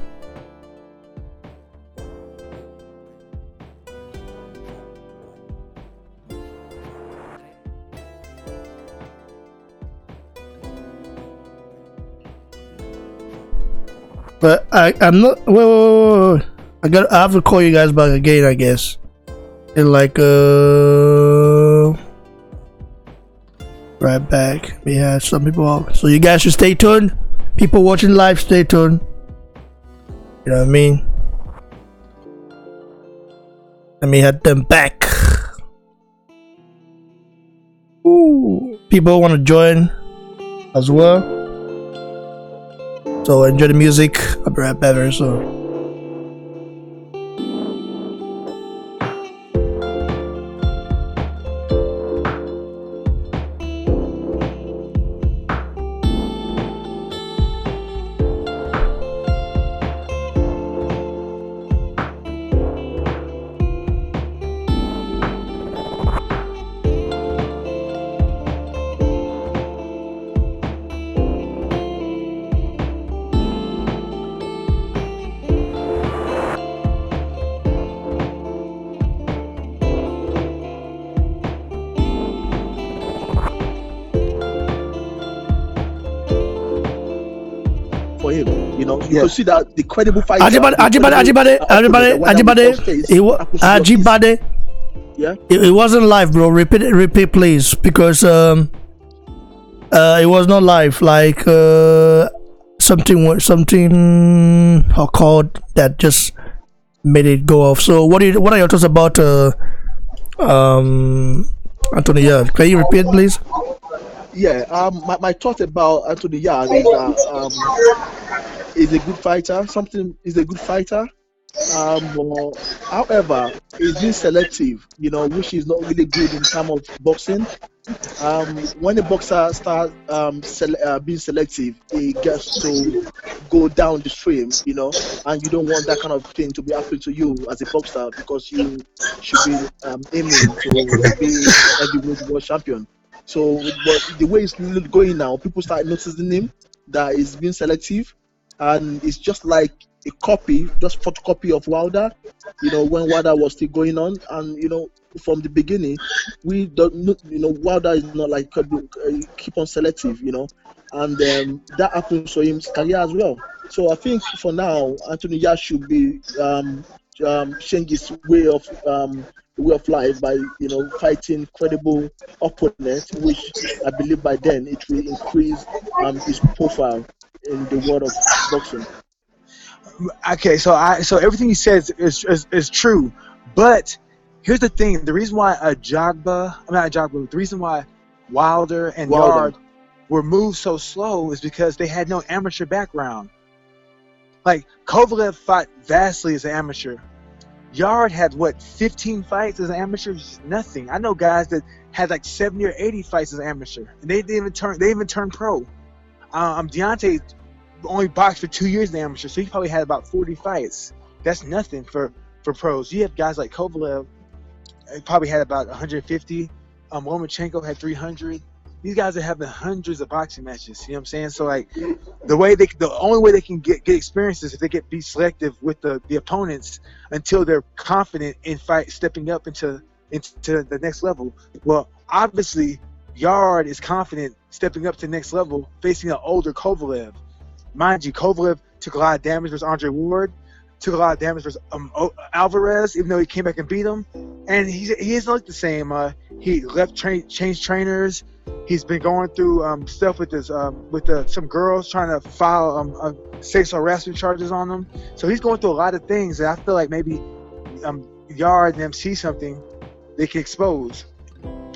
But I'm not. Wait. I have to call you guys back again, I guess. In like right back. We have some people out. So you guys should stay tuned. People watching live, stay tuned. You know what I mean? Let me head them back. Ooh. People want to join as well. So enjoy the music. I'll be right back very soon. For him, you know, you could see that the credible fighter. Ajibade. Yeah. It wasn't live, bro. Repeat, please, because it was not live. Like something called that just made it go off. So what are your thoughts about Anthony Yarde? Can you repeat, please? Yeah, my thought about Anthony Yarde is that he's a good fighter. He's a good fighter. However, he's been selective, you know, which is not really good in terms of boxing. When a boxer starts being selective, he gets to go down the stream, you know, and you don't want that kind of thing to be happening to you as a boxer, because you should be aiming to be a heavyweight world champion. So, but the way it's going now, people start noticing him that he's being selective, and it's just like a copy, just photocopy of Wilder. You know, when Wilder was still going on, and you know, from the beginning, we don't, you know, Wilder is not like keep on selective, you know, and that happens to his career as well. So I think for now, Anthony Yash should be change his way of life by fighting credible opponents, which I believe by then it will increase his profile in the world of boxing. Okay, so everything he says is true, but here's the thing: the reason why the reason why Wilder and Yard were moved so slow is because they had no amateur background. Like Kovalev fought vastly as an amateur. Yard had 15 fights as an amateur? Nothing. I know guys that had like 70 or 80 fights as an amateur, and they didn't even turn pro. Deontay only boxed for 2 years in amateur, so he probably had about 40 fights. That's nothing for pros. You have guys like Kovalev, probably had about 150. Lomachenko had 300. These guys are having hundreds of boxing matches. You know what I'm saying? So like, the only way they can get experience is if they be selective with the opponents until they're confident in stepping up into the next level. Well, obviously, Yard is confident stepping up to the next level, facing an older Kovalev. Mind you, Kovalev took a lot of damage versus Andre Ward, took a lot of damage versus Alvarez, even though he came back and beat him. And he isn't like the same. He changed trainers. He's been going through stuff with some girls trying to file sexual harassment charges on him. So he's going through a lot of things, and I feel like maybe Yard and them see something they can expose.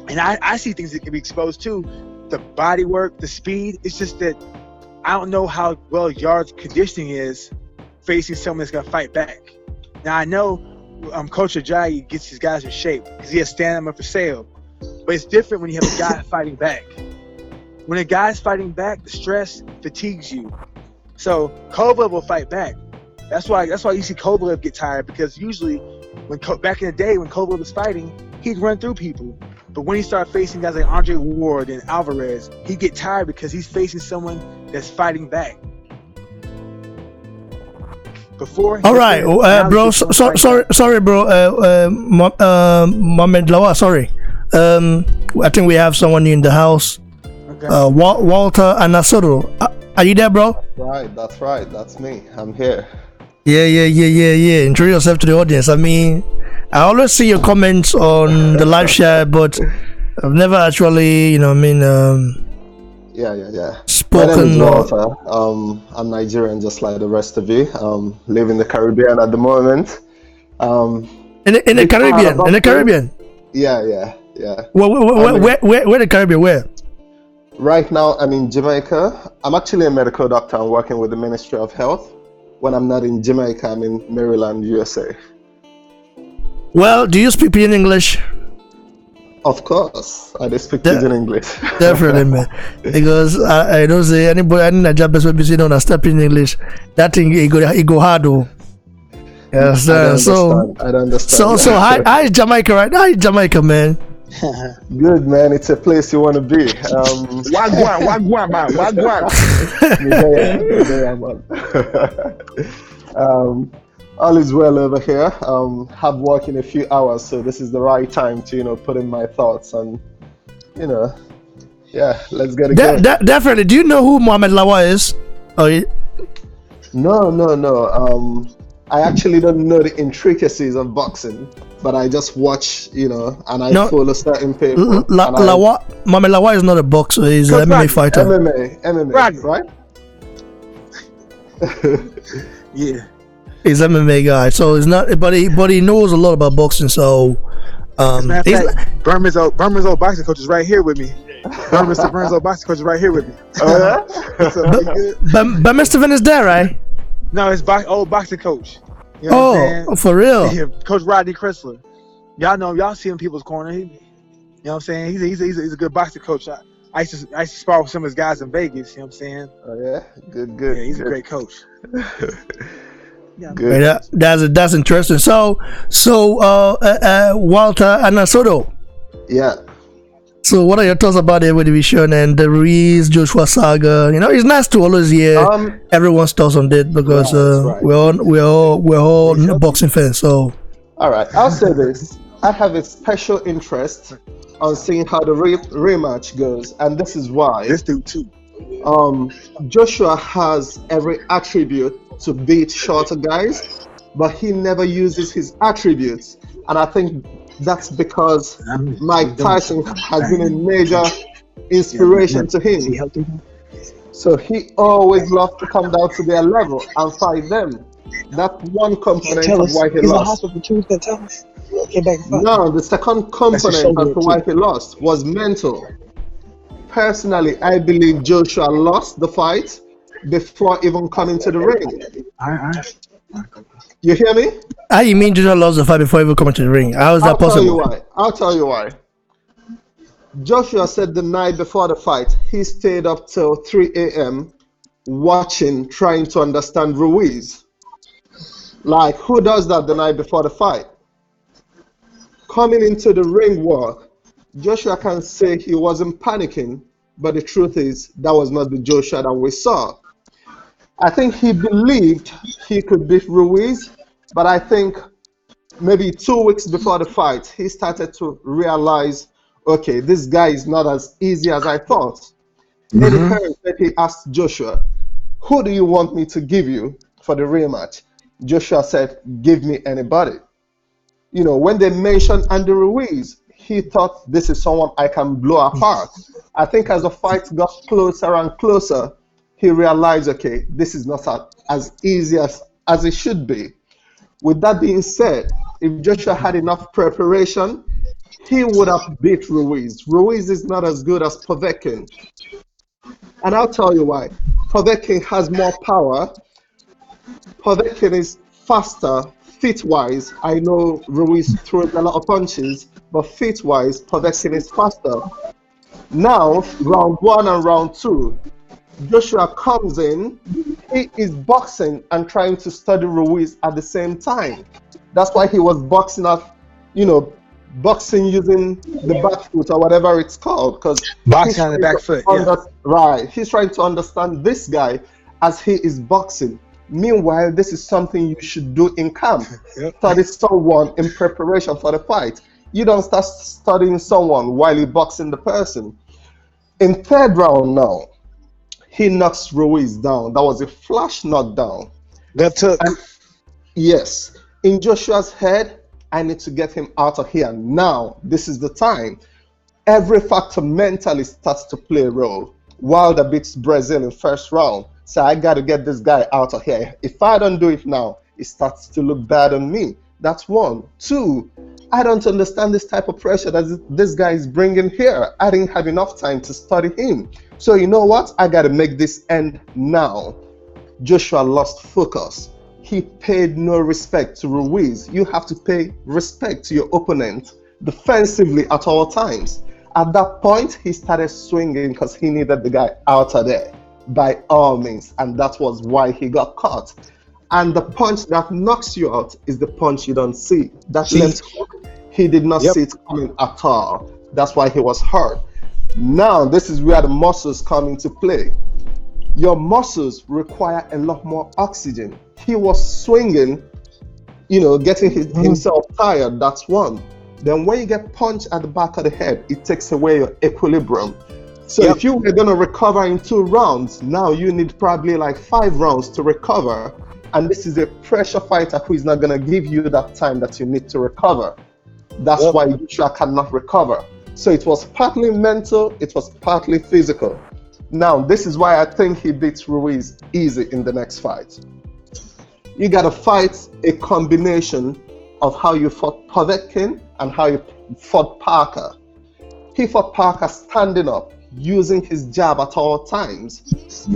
And I see things that can be exposed too. The body work, the speed. It's just that I don't know how well Yard's conditioning is facing someone that's going to fight back. Now, I know Coach Ajayi gets his guys in shape because he has stamina for sale. But it's different when you have a guy fighting back. When a guy's fighting back, the stress fatigues you. So Kovalev will fight back. That's why you see Kovalev get tired, because usually back in the day when Kovalev was fighting, he'd run through people. But when he started facing guys like Andre Ward and Alvarez, he'd get tired because he's facing someone that's fighting back. Before. All right, bro. Sorry, bro. Mohamed Lawa. Sorry. I think we have someone in the house. Okay. Walter Anasodo. Are you there, bro? Right, that's me. I'm here. Yeah. Introduce yourself to the audience. I mean, I always see your comments on the live chat, but I've never actually, Yeah. spoken. My name is Walter. I'm Nigerian, just like the rest of you. Live in the Caribbean at the moment. In the Caribbean. Yeah. Where the Caribbean? Where? Right now, I'm in Jamaica. I'm actually a medical doctor. I'm working with the Ministry of Health. When I'm not in Jamaica, I'm in Maryland, USA. Well, do you speak in English? Of course, I do speak in English. Definitely, man. Because I don't say anybody, any Nigerian person be saying on step in English. That thing it go hard though. Yes, I don't understand. So hi Jamaica, right? Hi Jamaica, man. Good, man. It's a place you want to be. Wagwan, man. Wagwan. All is well over here. Have work in a few hours, so this is the right time to put in my thoughts and let's get it going. Definitely. Do you know who Mohamed Lawa is? No. I actually don't know the intricacies of boxing, but I just watch, and I follow certain people. Mohamed Lawa is not a boxer; he's an MMA fighter. MMA, right? Yeah. He's an MMA guy, so he's not. But he knows a lot about boxing. So, Burma's old boxing coach is right here with me. Burma's old boxing coach is right here with me. Oh yeah. But Mr. Vin is there, right? No, it's old boxing coach. You know what I'm saying? For real? Yeah, Coach Rodney Chrysler. Y'all see him in people's corner. You know what I'm saying? He's a good boxing coach. I used to spar with some of his guys in Vegas. You know what I'm saying? Oh yeah, good. Yeah, he's a great coach. Yeah, good. That's interesting. So Walter Anasodo. Yeah. So what are your thoughts about the division and the Ruiz Joshua saga? It's nice to always hear everyone's thoughts on it because right. we're all boxing fans. So all right, I'll say this: I have a special interest on seeing how the rematch goes, and this is why. This dude too. Joshua has every attribute to beat shorter guys, but he never uses his attributes. And I think that's because He's Mike doing Tyson something. has been a major See how inspiration to is he him. healthy? So he always loves to come down to their level and fight them. That's one Can't component tell of us. why he He's in the lost. hospital for 2 weeks. Can't tell us. Came back and fought. Now, the second That's his component as shoulder to too. why he lost was mental. Personally, I believe Joshua lost the fight before even coming to the ring. All right. You hear me? Ah, you mean Joshua lost the fight before even coming to the ring? How is that I'll tell you possible? why. I'll tell you why. Joshua said the night before the fight, he stayed up till 3 a.m. watching, trying to understand Ruiz. Like, who does that the night before the fight? Coming into the ring walk, Joshua can say he wasn't panicking, but the truth is that was not the Joshua that we saw. I think he believed he could beat Ruiz, but I think maybe 2 weeks before the fight, he started to realize, okay, this guy is not as easy as I thought. In the current, he asked Joshua, who do you want me to give you for the rematch? Joshua said, give me anybody. You know, when they mentioned Andy Ruiz, he thought this is someone I can blow apart. I think as the fight got closer and closer, he realized, okay, this is not as easy as it should be. With that being said, if Joshua had enough preparation, he would have beat Ruiz. Ruiz is not as good as Povetkin. And I'll tell you why. Povetkin has more power. Povetkin is faster, feet-wise. I know Ruiz throws a lot of punches, but feet-wise, Povetkin is faster. Now, round one and round two, Joshua comes in, he is boxing and trying to study Ruiz at the same time. That's why he was boxing at, boxing using the back foot or whatever it's called. Because boxing on the back foot, yeah. Right. He's trying to understand this guy as he is boxing. Meanwhile, this is something you should do in camp. Study someone in preparation for the fight. You don't start studying someone while you're boxing the person. In third round now, he knocks Ruiz down. That was a flash knockdown. That took. And yes, in Joshua's head, I need to get him out of here. Now, this is the time. Every factor mentally starts to play a role. Wilder beats Brazil in first round. So I got to get this guy out of here. If I don't do it now, it starts to look bad on me. That's one. Two, I don't understand this type of pressure that this guy is bringing here. I didn't have enough time to study him. So you know what? I got to make this end now. Joshua lost focus. He paid no respect to Ruiz. You have to pay respect to your opponent defensively at all times. At that point, he started swinging because he needed the guy out of there by all means, and that was why he got caught. And the punch that knocks you out is the punch you don't see. That left hook, he did not see it coming at all. That's why he was hurt. Now, this is where the muscles come into play. Your muscles require a lot more oxygen. He was swinging, getting himself tired. That's one. Then when you get punched at the back of the head, it takes away your equilibrium. So if you were going to recover in 2 rounds, now you need probably like 5 rounds to recover. And this is a pressure fighter who is not going to give you that time that you need to recover. That's why Joshua cannot recover. So it was partly mental, it was partly physical. Now, this is why I think he beats Ruiz easy in the next fight. You got to fight a combination of how you fought Povetkin and how you fought Parker. He fought Parker standing up, using his jab at all times.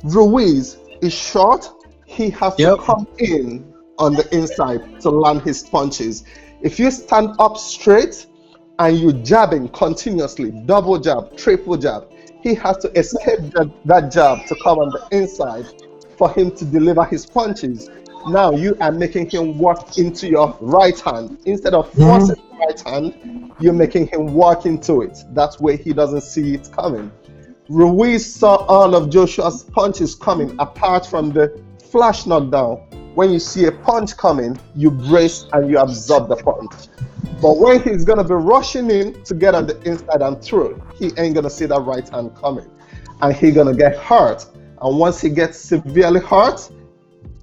Ruiz is short. He has to come in on the inside to land his punches. If you stand up straight and you're jabbing continuously, double jab, triple jab, he has to escape that jab to come on the inside for him to deliver his punches. Now you are making him walk into your right hand. Instead of forcing the right hand, you're making him walk into it. That way he doesn't see it coming. Ruiz saw all of Joshua's punches coming apart from the flash knockdown. When you see a punch coming, you brace and you absorb the punch. But when he's going to be rushing in to get on the inside and through, he ain't going to see that right hand coming. and he's gonna get hurt. And once he gets severely hurt,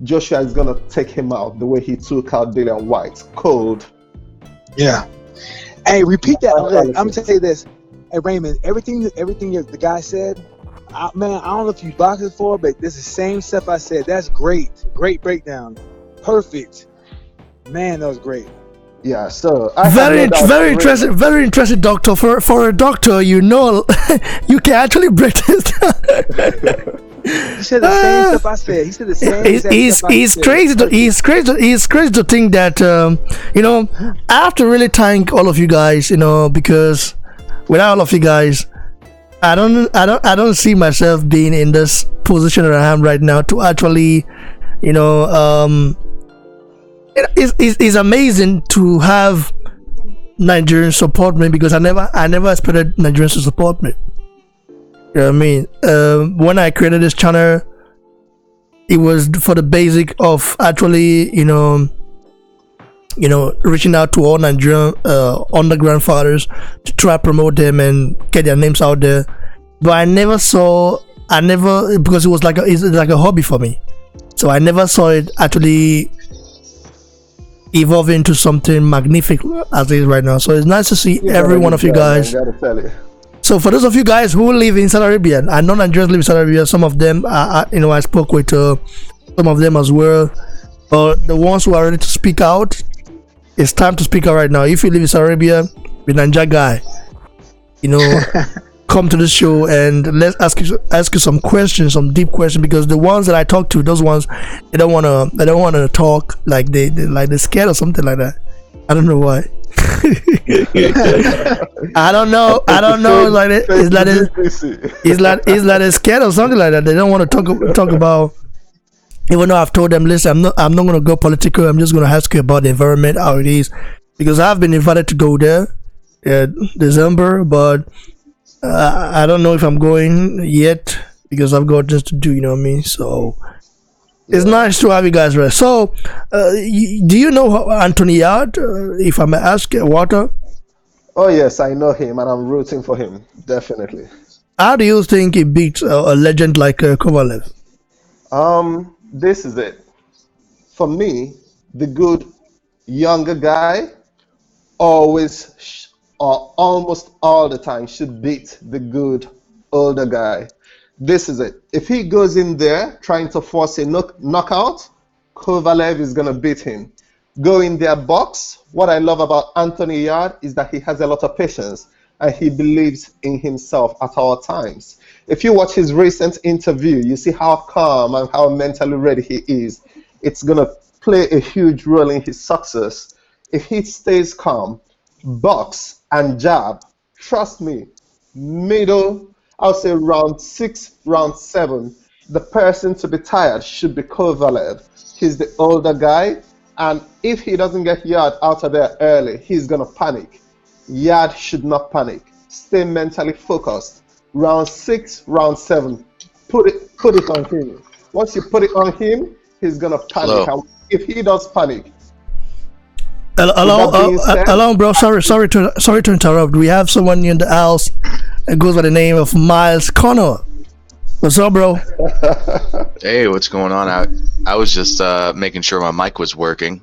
Joshua is gonna take him out the way he took out Dillian White. Cold. Yeah. Hey, repeat that. I'm gonna tell you this. Hey Raymond, everything the guy said, man, I don't know if you boxed it for, but this is the same stuff I said. That's great. Great breakdown. Perfect. Man, that was great. Yeah, so Very interesting, doctor. For a doctor, you know, you can actually break this down. He said the same stuff I said. He said the same stuff I said. He's crazy to think that you know, I have to really thank all of you guys, you know, because without all of you guys, I don't see myself being in this position that I am right now to actually, you know, it's amazing to have Nigerians support me, because I never expected Nigerians to support me. You know what I mean? When I created this channel, it was for the basic of actually, you know, reaching out to all Nigerian underground fathers to try to promote them and get their names out there. But because it's like a hobby for me. So I never saw it actually evolve into something magnificent as it is right now. So it's nice to see every one of you guys. So for those of you guys who live in Saudi Arabia, I know Nigerians live in Saudi Arabia. Some of them, you know, I spoke with some of them as well. But the ones who are ready to speak out, it's time to speak out right now. If you live in Saudi Arabia, be a Niger guy, you know, come to the show and let's ask you some questions, some deep questions, because the ones that I talk to, those ones, they don't wanna talk, like they're scared or something like that. I don't know why. I don't know. Like it's like they're scared or something like that. They don't want to talk about. Even though I've told them, listen, I'm not gonna go political. I'm just gonna ask you about the environment, how it is, because I've been invited to go there December, but I don't know if I'm going yet, because I've got just to do, you know what I mean? So it's nice to have you guys rest. So do you know Anthony Yard, if I may ask, Walter? Oh yes, I know him, and I'm rooting for him, definitely. How do you think he beats a legend like Kovalev? This is it. For me, the good younger guy always or almost all the time should beat the good older guy. This is it. If he goes in there trying to force a knockout, Kovalev is going to beat him. Go in there, box. What I love about Anthony Yard is that he has a lot of patience and he believes in himself at all times. If you watch his recent interview, you see how calm and how mentally ready he is. It's going to play a huge role in his success. If he stays calm, box and jab, trust me, middle, I'll say round 6, round 7, the person to be tired should be Kovalev. He's the older guy, and if he doesn't get Yard out of there early, he's going to panic. Yard should not panic. Stay mentally focused. Round 6, round 7, put it on him. Once you put it on him, he's going to panic. And if he does panic, hello, bro. Sorry to interrupt. We have someone in the house that goes by the name of Miles Connor. What's up, bro? Hey, what's going on? I was just making sure my mic was working.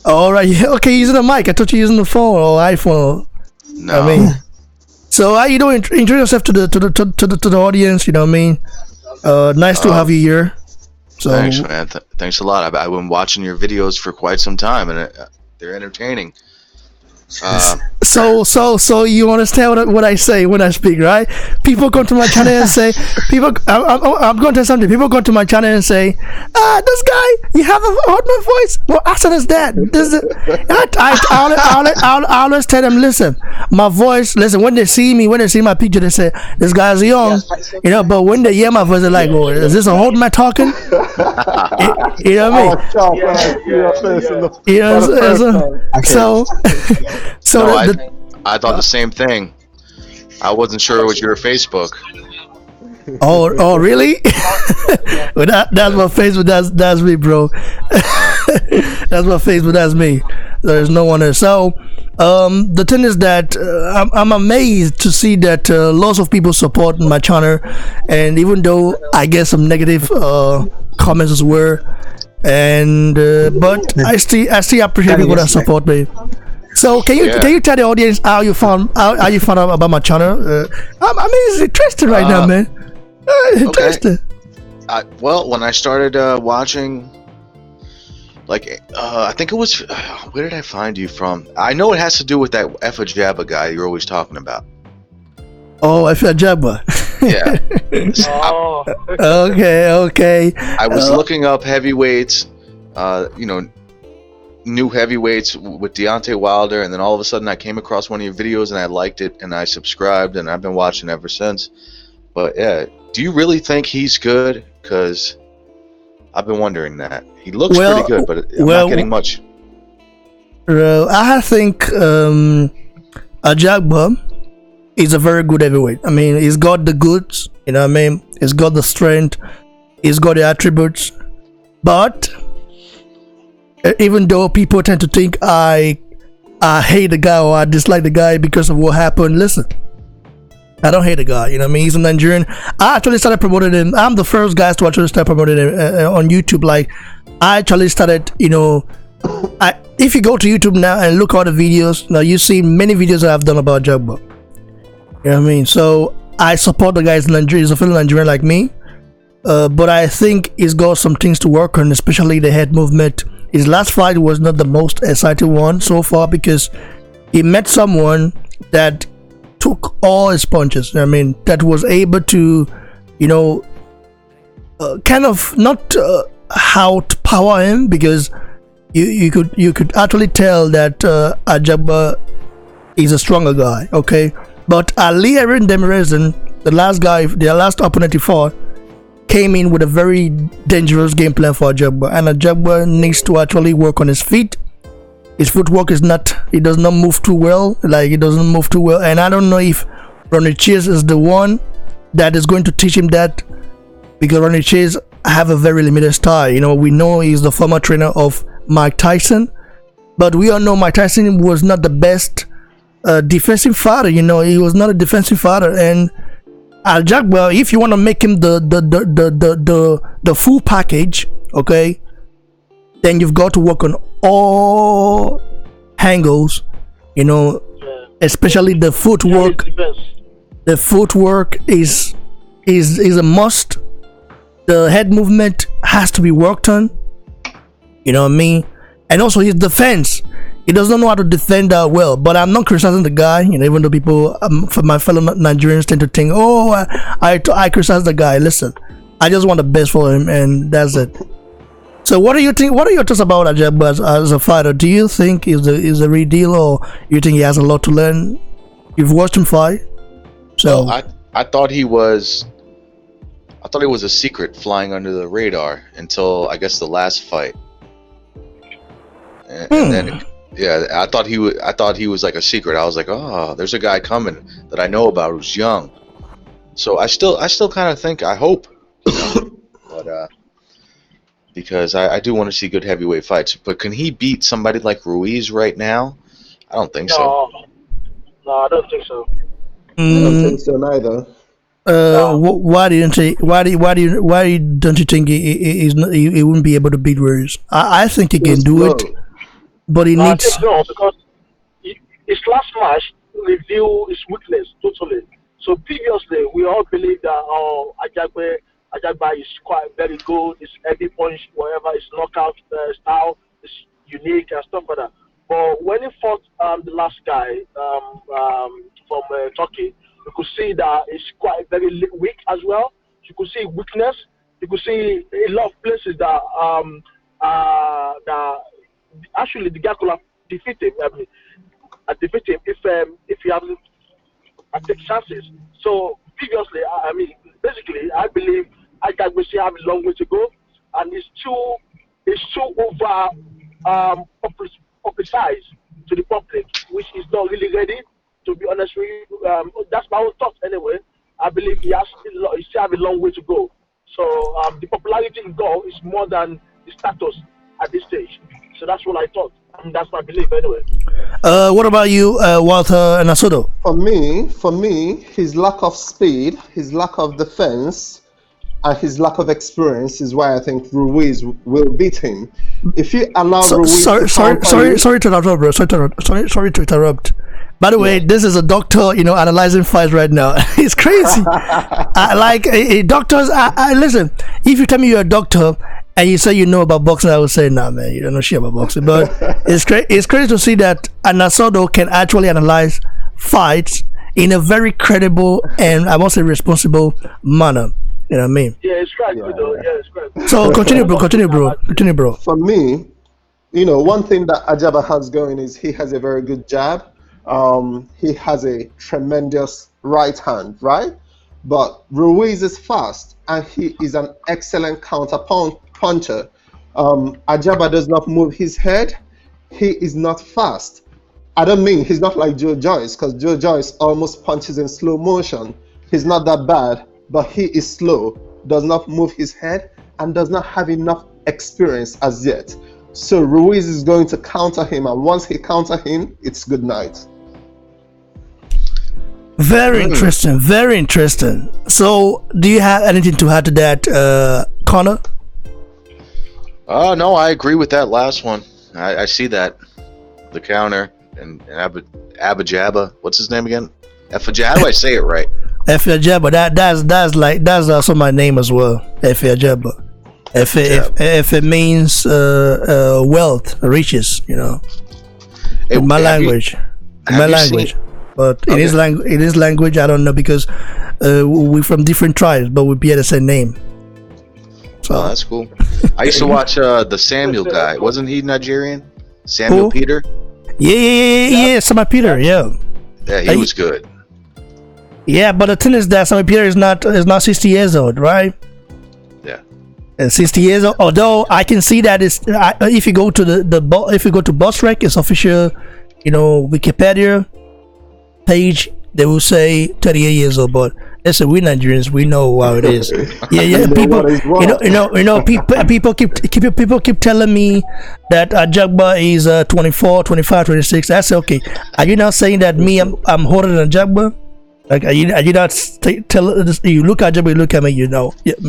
All right. Okay, using the mic. I thought you were using the phone or iPhone. No. I mean, so how you doing? Introduce yourself to the audience. You know what I mean? Nice to have you here. So, thanks, man. Thanks a lot. I've been watching your videos for quite some time, and they're entertaining. So you understand what I say when I speak, right? People come to my channel and say, I'm going to tell something. People come to my channel and say, this guy, you have a hard voice. What accent is that? I always tell them, listen, my voice, listen, when they see my picture, they say, this guy's young, you know, but when they hear my voice, they're like, oh, is this a old man talking? You know what I mean? You know, so I thought the same thing. I wasn't sure it was your Facebook. Oh, really? Well, that's my Facebook. That's me, bro. That's my Facebook. That's me. There's no one else. So, The thing is that I'm amazed to see that lots of people support my channel, and even though I get some negative comments as well, and but I still appreciate Kinda people that yesterday. support me. So can Yeah. you tell the audience how you found out about my channel? I mean, it's interesting right now, Uh, man. It's okay. interesting. Well, when I started watching, like, I think it was, where did I find you from? I know it has to do with that Efe Ajagba guy you're always talking about. Oh, Efe Ajagba. Yeah. Oh, Okay, okay. I was Uh, looking up heavyweights, you know, new heavyweights with Deontay Wilder, and then all of a sudden I came across one of your videos and I liked it and I subscribed and I've been watching ever since. But yeah, do you really think he's good? Because I've been wondering that. He looks pretty well, good, but I'm not well, getting much. I think Ajagba is a very good heavyweight. I mean, he's got the goods, you know what I mean? He's got the strength, he's got the attributes. But even though people tend to think I hate the guy or I dislike the guy because of what happened, listen, I don't hate the guy. You know what I mean? He's a Nigerian. I actually started promoting him. I'm the first guy to actually start promoting him on YouTube. Like, I actually started, if you go to YouTube now and look at the videos, now you see many videos that I've done about Jagba. You know what I mean? So I support the guy. He's a fellow Nigerian like me. But I think he's got some things to work on, especially the head movement. His last fight was not the most exciting one so far because he met someone that took all his punches. I mean, that was able to, kind of not out power him because you could actually tell that Ajagba is a stronger guy. Okay, but Ali Erin Demirezin, the last opponent he fought, came in with a very dangerous game plan for Ajagba, and Ajagba needs to actually work on his feet. His footwork is not, he does not move too well, and I don't know if Ronnie Chase is the one that is going to teach him that, because Ronnie Chase have a very limited style. We know he's the former trainer of Mike Tyson, but we all know Mike Tyson was not the best defensive fighter. He was not a defensive fighter, and Ajagba, if you want to make him the full package, okay, then you've got to work on all angles, yeah. especially the footwork. Defense. The footwork is a must. The head movement has to be worked on. You know what I mean? And also his defense. He does not know how to defend that well. But I'm not criticizing the guy. Even though people, from my fellow Nigerians, tend to think, "Oh, I criticize the guy." Listen, I just want the best for him, and that's it. So, what do you think? What are your thoughts about Ajagba as a fighter? Do you think is a real deal, or you think he has a lot to learn? You've watched him fight, so Well, I thought he was. I thought he was a secret flying under the radar until I guess the last fight, and then yeah, I thought he was like a secret. I was like, oh, there's a guy coming that I know about who's young. So I still kind of think, I hope, but because I do want to see good heavyweight fights. But can he beat somebody like Ruiz right now? I don't think so. No, I don't think so. I don't mm, think so neither. why don't you think he wouldn't be able to beat Ruiz? I think he can He's do slow. it, but he No, I needs. think no, because his last match revealed his weakness totally. So previously, we all believed that Ajagba is quite very good. His heavy punch, whatever, his knockout style is unique and stuff like that. But when he fought the last guy from Turkey, you could see that he's quite very weak as well. You could see weakness. You could see a lot of places that actually the guy could have defeated him. I mean, defeat him if he hasn't take chances. So previously, I mean, basically, I believe Ajagba still have a long way to go, and it's too over publicized to the public, which is not really ready. To be honest with you, that's my own thought anyway. I believe he still have a long way to go. So the popularity in golf is more than the status at this stage. So that's what I thought. That's my belief anyway. What about you, Walter Nasudo? For me, his lack of speed, his lack of defense, and his lack of experience is why I think Ruiz will beat him. If you allow Ruiz to counter you, Sorry to interrupt, bro. Sorry to interrupt. By the way, this is a doctor, analyzing fights right now. It's crazy. Doctors. Listen. If you tell me you're a doctor and you say you know about boxing, I would say, nah, man, you don't know shit about boxing. But it's crazy to see that Anasodo can actually analyze fights in a very credible and I must say responsible manner. You know what I mean? Yeah, it's right, though. Yeah, it's right. So continue, bro. For me, one thing that Ajagba has going is he has a very good jab. He has a tremendous right hand, right? But Ruiz is fast and he is an excellent counter puncher. Ajagba does not move his head. He is not fast. I don't mean he's not like Joe Joyce, because Joe Joyce almost punches in slow motion. He's not that bad, but he is slow, does not move his head, and does not have enough experience as yet. So Ruiz is going to counter him, and once he counters him, it's good night. Very interesting. Very interesting. So, do you have anything to add to that, Connor? No, I agree with that last one. I see that. The counter and Ajagba. What's his name again? Efe Ajagba. How do I say it right? Efe Ajagba. That's also my name as well. Efe Ajagba. Efe means wealth, riches. In my language. But in his language, I don't know, because we're from different tribes, but we bear the same name. So that's cool. I used to watch the Samuel guy. Wasn't he Nigerian? Samuel Peter. Yeah. Samuel Peter. Yeah, he was good. Yeah, but the thing is that Samuel Peter is not 60 years old, right? Yeah. 60 years old. Although I can see that if you go to if you go to BossRec, it's official, Wikipedia page, they will say 38 years old. But listen, we Nigerians, we know how it is. Yeah. People keep telling me that Ajagba is 24, 25, 26. That's okay. Are you not saying that I'm older than Ajagba? Like, are you not you look at Ajagba, you look at me,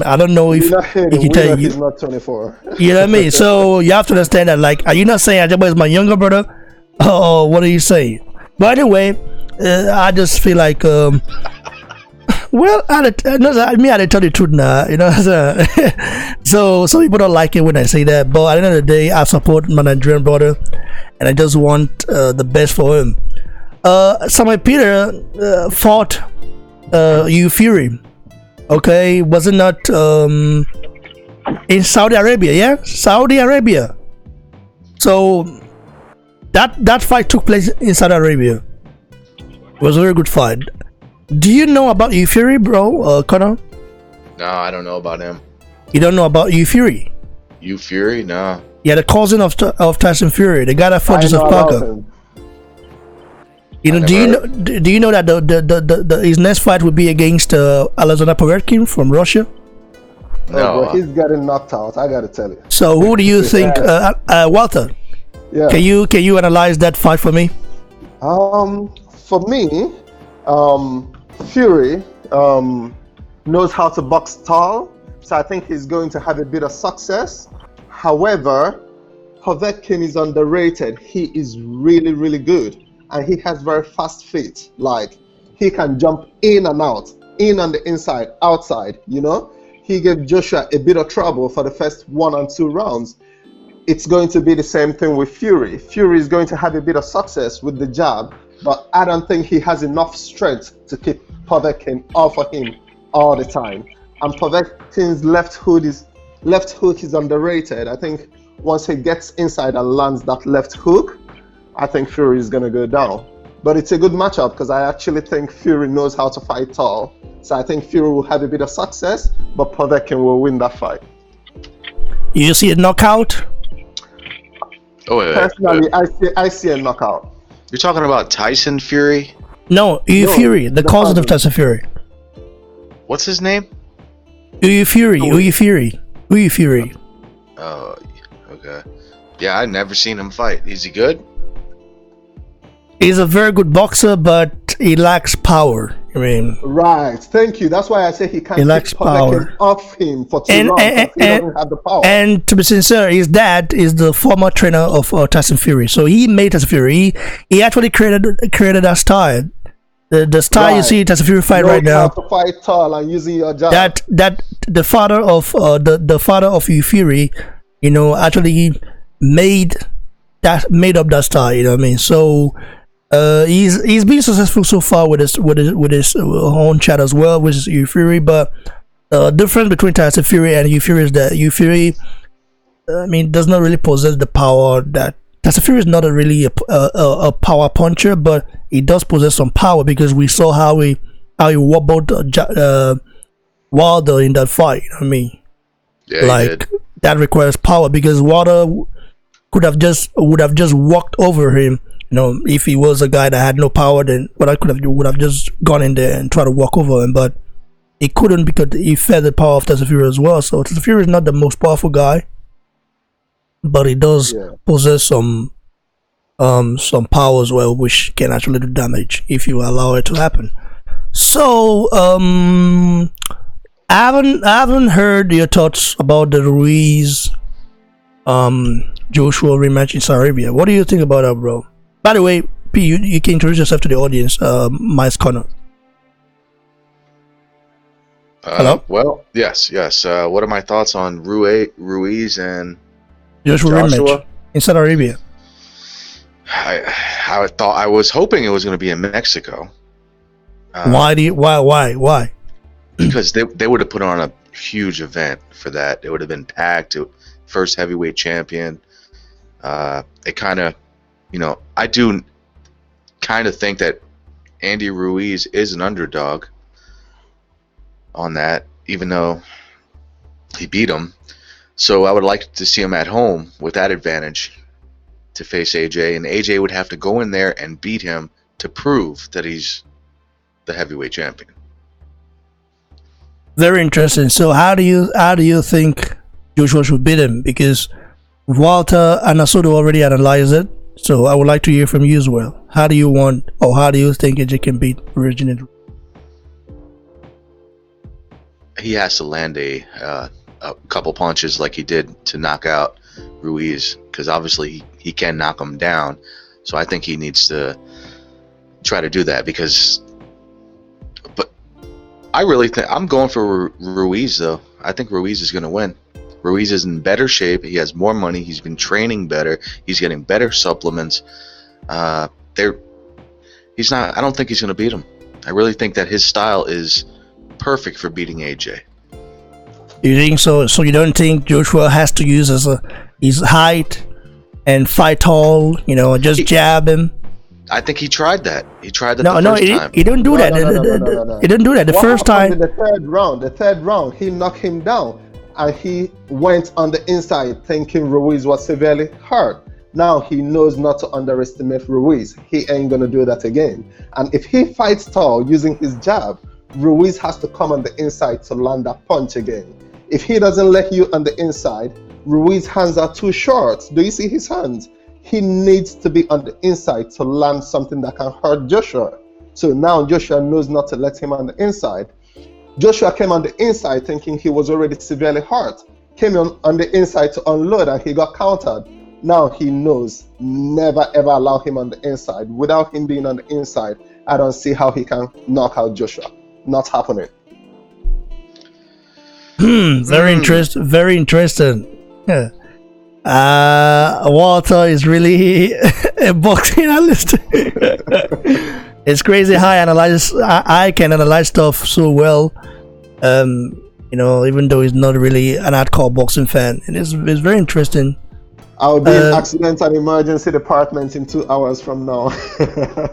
I don't know if he can tell you. He's not 24. You know what I mean? So you have to understand that. Like, are you not saying Ajagba is my younger brother? Oh, what are you saying? But anyway, I just feel like, well, I tell the truth now, So some people don't like it when I say that, but at the end of the day, I support my Nigerian brother, and I just want the best for him. Samuel Peter fought Fury. Okay, was it not in Saudi Arabia? Yeah, Saudi Arabia. So that fight took place in Saudi Arabia. It was a very good fight. Do you know about Fury, bro, Connor? No, I don't know about him. You don't know about Fury? Fury? No. Yeah, the cousin of Tyson Fury, the guy that fought Joseph Parker. Do you know that his next fight will be against Alexander Povetkin from Russia? No, he's getting knocked out. I gotta tell you. So who do you think, Walter? Yeah. Can you analyze that fight for me? For me, Fury knows how to box tall, so I think he's going to have a bit of success. However, Povetkin is underrated. He is really, really good, and he has very fast feet. Like, he can jump in and out, in on the inside, outside. He gave Joshua a bit of trouble for the first 1 and 2 rounds. It's going to be the same thing with Fury. Fury is going to have a bit of success with the jab, but I don't think he has enough strength to keep Povetkin off of him all the time. And Povetkin's left hook is underrated. I think once he gets inside and lands that left hook, I think Fury is going to go down. But it's a good matchup because I actually think Fury knows how to fight tall. So I think Fury will have a bit of success, but Povetkin will win that fight. You see a knockout? Oh, wait. Personally, I see a knockout. You're talking about Tyson Fury? No, Fury, the cousin of Tyson Fury. What's his name? Fury. Okay. Yeah, I never seen him fight. Is he good? He's a very good boxer, but he lacks power. I mean, Right. Thank you. That's why I say he can't he keep lacks Povetkin power. off him for too And long because he and, doesn't have the power. and to be sincere, his dad is the former trainer of Tyson Fury, so he made Tyson Fury. He actually created that style. The style you Right. see Tyson Fury fight Know right how now. to fight tall and using your jab. That the father of the father of Fury, you know, actually made up that style. You know what I mean? So he's been successful so far with his own chat as well, which is Fury. But the difference between Tyson Fury and Fury is that Fury, I mean, does not really possess the power that Tyson Fury is not a power puncher, but he does possess some power because we saw how he wobbled Wilder in that fight. You know what I mean? Yeah, he Like did. that requires power because Wilder would have just walked over him. You know, if he was a guy that had no power, then would have just gone in there and tried to walk over him, but he couldn't because he fed the power of Tyson Fury as well. So Tyson Fury is not the most powerful guy, but he does Yeah. possess some power as well, which can actually do damage if you allow it to happen. So I haven't heard your thoughts about the Ruiz Joshua rematch in Saudi Arabia. What do you think about that, bro? By the way, P, you can introduce yourself to the audience. Miles Connor. Hello? Well, yes. What are my thoughts on Ruiz and Joshua Joshua? rematch in Saudi Arabia. I was hoping it was going to be in Mexico. Why? Because they would have put on a huge event for that. It would have been packed. First heavyweight champion. It kind of, I do kind of think that Andy Ruiz is an underdog on that, even though he beat him. So I would like to see him at home with that advantage to face AJ, and AJ would have to go in there and beat him to prove that he's the heavyweight champion. Very interesting. So how do you think Joshua should beat him? Because Walter and Asodo already analyzed it. So I would like to hear from you as well. How do you think AJ can beat Reginald? He has to land a couple punches like he did to knock out Ruiz, because obviously he can knock him down. So I think he needs to try to do that, but I really think I'm going for Ruiz though. I think Ruiz is going to win. Ruiz is in better shape. He has more money. He's been training better. He's getting better supplements. I don't think he's going to beat him. I really think that his style is perfect for beating AJ. You think so? So you don't think Joshua has to use his height and fight tall? Just jab him. I think he tried that. He tried that No, the first time. he didn't do that. No. He didn't do that the What first happened time. in the third round, he knocked him down, and he went on the inside thinking Ruiz was severely hurt. Now he knows not to underestimate Ruiz. He ain't gonna do that again. And if he fights tall using his jab, Ruiz has to come on the inside to land that punch again. If he doesn't let you on the inside, Ruiz's hands are too short. Do you see his hands? He needs to be on the inside to land something that can hurt Joshua. So now Joshua knows not to let him on the inside. Joshua came on the inside thinking he was already severely hurt. Came on the inside to unload and he got countered. Now he knows never ever allow him on the inside. Without him being on the inside, I don't see how he can knock out Joshua. Not happening. Very interesting. Yeah. Walter is really a boxing analyst. It's crazy how I can analyze stuff so well. Even though he's not really an hardcore boxing fan, and it's very interesting. I'll be in accident and emergency department in 2 hours from now.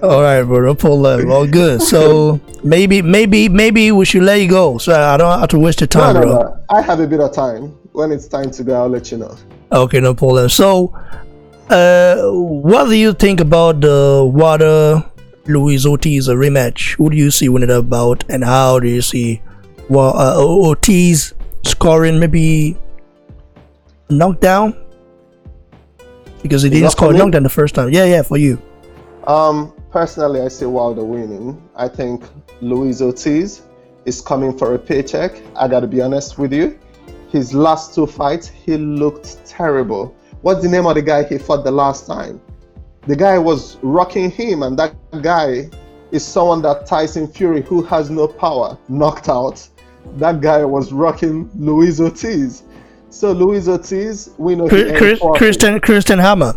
All right, bro. No problem. All good. So maybe we should let you go, so I don't have to waste your time, bro. No. I have a bit of time. When it's time to go, I'll let you know. Okay, no problem. So, what do you think about the Wilder Ruiz Ortiz rematch? Who do you see winning that bout, and how do you see Ortiz scoring maybe knockdown because he Is didn't that for score me? knockdown the first time. Yeah, for you. Personally, I say Wilder winning. I think Luis Ortiz is coming for a paycheck. I gotta be honest with you. His last two fights, he looked terrible. What's the name of the guy he fought the last time? The guy was rocking him, and that guy is someone that Tyson Fury, who has no power, knocked out. That guy was rocking Luis Ortiz. So Luis Ortiz, we know he ain't forcing. Christian Hammer.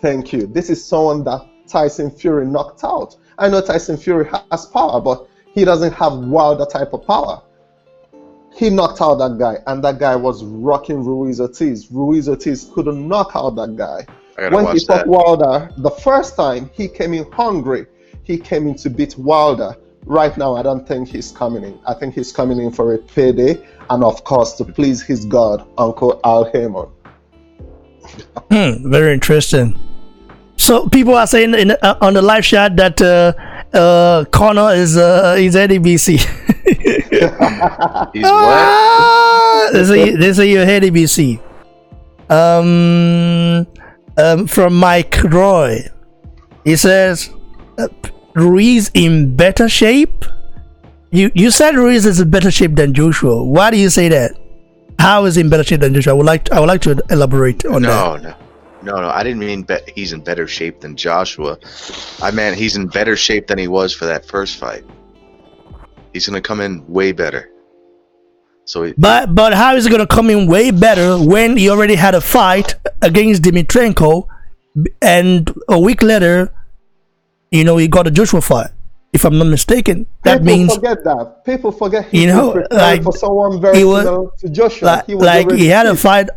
Thank you. This is someone that Tyson Fury knocked out. I know Tyson Fury has power, but he doesn't have Wilder type of power. He knocked out that guy, and that guy was rocking Ruiz Ortiz. Ruiz Ortiz couldn't knock out that guy. When he fought Wilder the first time, he came in hungry. He came in to beat Wilder. Right now, I don't think he's coming in. I think he's coming in for a payday, and of course, to please his god, Uncle Al Haymon. Very interesting. So people are saying on the live chat that Connor is ADBC. He's what? They say you're ADBC. From Mike Roy, he says Ruiz in better shape. You said Ruiz is in better shape than Joshua. Why do you say that? How is he in better shape than Joshua? I would like to elaborate on that. No. I didn't mean he's in better shape than Joshua. I meant he's in better shape than he was for that first fight. He's gonna come in way better. But how is he gonna come in way better when he already had a fight against Dimitrenko, and a week later, he got a Joshua fight? If I'm not mistaken, that means people forget he was preparing for someone very similar to Joshua. He had a fight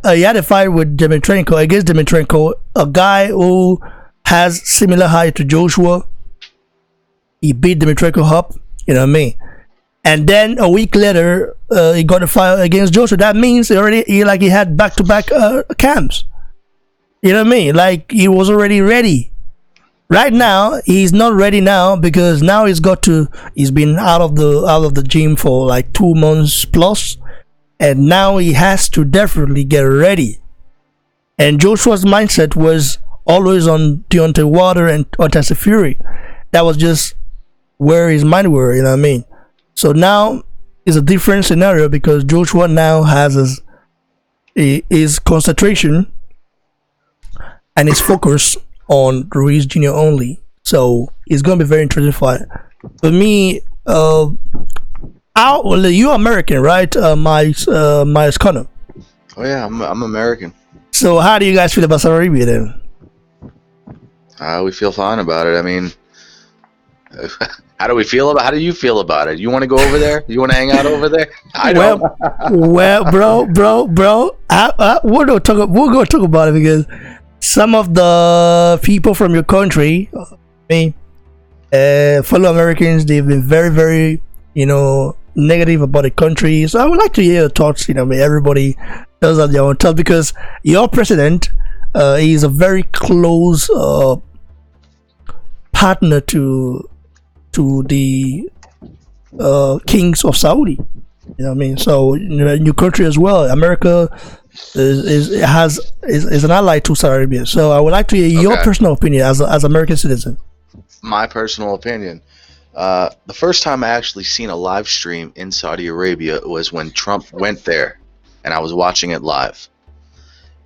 with Dimitrenko, against Dimitrenko, a guy who has similar height to Joshua. He beat Dimitrenko up, you know what I mean? And then a week later, he got a fight against Joshua. That means he had back-to-back camps. You know what I mean? Like, he was already ready. Right now, he's not ready now because now he's been out of the gym for like 2 months plus, and now he has to definitely get ready. And Joshua's mindset was always on Deontay Wilder and on Tyson Fury. That was just where his mind were, you know what I mean? So now it's a different scenario because Joshua now has his concentration and his focus on Ruiz Jr. only. So it's going to be very interesting fight. For me, you're American, right? Miles Connor. Oh yeah, I'm American. So how do you guys feel about Saudi Arabia then? We feel fine about it. I mean, how do you feel about it? You want to go over there? You want to hang out over there? I don't. Well, bro. We're going to talk about it because some of the people from your country, fellow Americans, they've been very, very, negative about the country. So I would like to hear your thoughts. Everybody does have their own thoughts because your president is a very close partner to the kings of Saudi. You know what I mean? So in your country as well, America is an ally to Saudi Arabia. So I would like to hear your personal opinion as American citizen. My personal opinion. The first time I actually seen a live stream in Saudi Arabia was when Trump went there, and I was watching it live.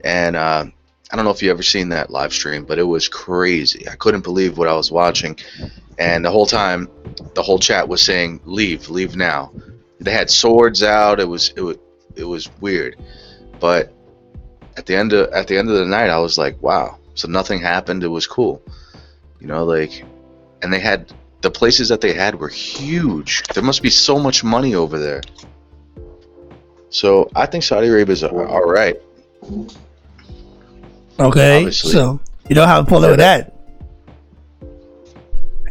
And I don't know if you ever seen that live stream, but it was crazy. I couldn't believe what I was watching, and the whole time, the whole chat was saying, "Leave now." They had swords out. It was weird. But at the end of the night, I was like, wow. So nothing happened. It was cool. And they had, the places that they had were huge. There must be so much money over there. So I think Saudi Arabia is all right. Okay, obviously. So you don't have a problem with that.